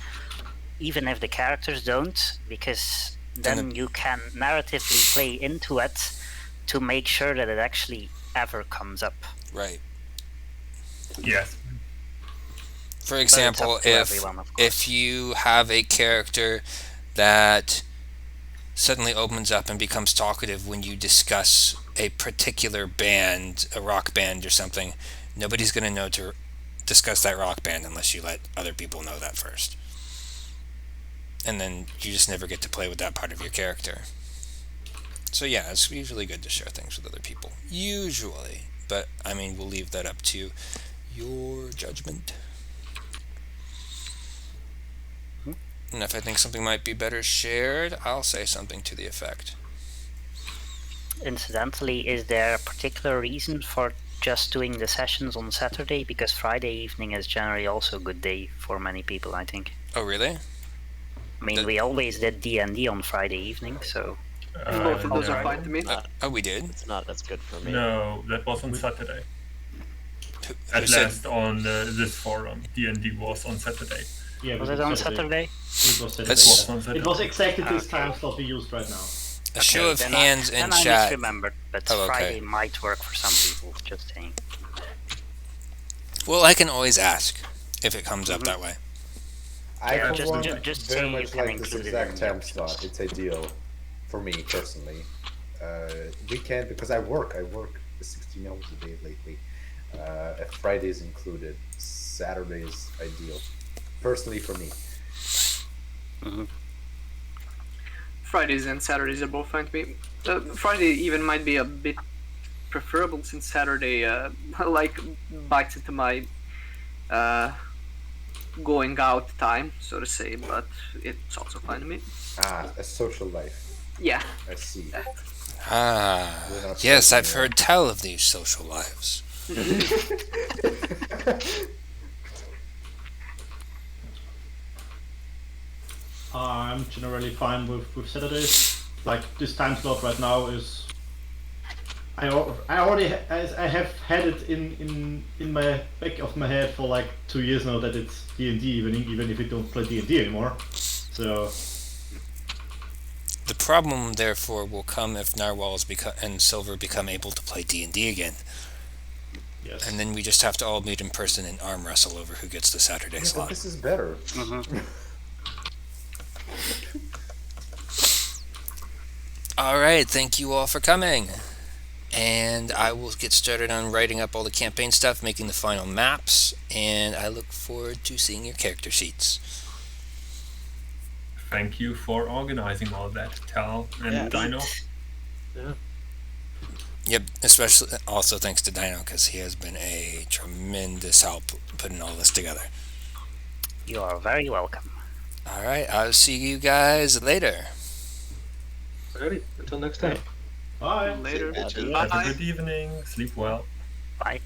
even if the characters don't, because then you can narratively play into it to make sure that it actually ever comes up. Right. yes, For example, to everyone, of course. if you have a character that suddenly opens up and becomes talkative when you discuss a particular band, a rock band or something, nobody's going to know to discuss that rock band unless you let other people know that first. And then you just never get to play with that part of your character. So yeah, it's usually good to share things with other people. Usually. But, I mean, we'll leave that up to your judgment. And if I think something might be better shared, I'll say something to the effect. Incidentally, is there a particular reason for just doing the sessions on Saturday? Because Friday evening is generally also a good day for many people, I think. Oh, really? I mean, we always did D&D on Friday evening, so... Both of those are fine to me. Oh, we did? It's not as good for me. no, that was on Saturday. Who At said- last on this forum, D&D was on Saturday. Yeah, Was it on Saturday? It was Saturday. Let's- Was on Saturday. It was exactly this time slot we used right now. A show of then hands in then I chat. misremembered, but Oh, okay. Friday might work for some people, just saying. Well, I can always ask if it comes up that way. I Yeah, for just- one, just very say you much can like this include it exact in time your slot. It's ideal for me personally. Weekend because I work 16 hours a day lately. Fridays included. Saturdays ideal, personally for me. Fridays and Saturdays are both fine to me. Friday even might be a bit preferable since Saturday like bites into my going out time, so to say, but it's also fine to me. A social life. Yeah. I see. Ah, We're not yes, talking I've heard tell of these social lives. I'm generally fine with Saturdays. Like this time slot right now is. I have had it in my back of my head for like 2 years now that it's D&D evening, even if we don't play D&D anymore. So The problem, therefore, will come if Narwhals and Silver become able to play D&D again. yes. And then we just have to all meet in person and arm wrestle over who gets the Saturday Yeah, but slot. this is better. Alright, thank you all for coming. And I will get started on writing up all the campaign stuff, making the final maps, and I look forward to seeing your character sheets. Thank you for organizing all that, Tal and Yeah. Dino. Yep, especially also thanks to Dino, because he has been a tremendous help putting all this together. You are very welcome. Alright, I'll see you guys later. Alrighty, until next time. Bye. Later. Adios. Have a Bye. good evening. Sleep well. Bye.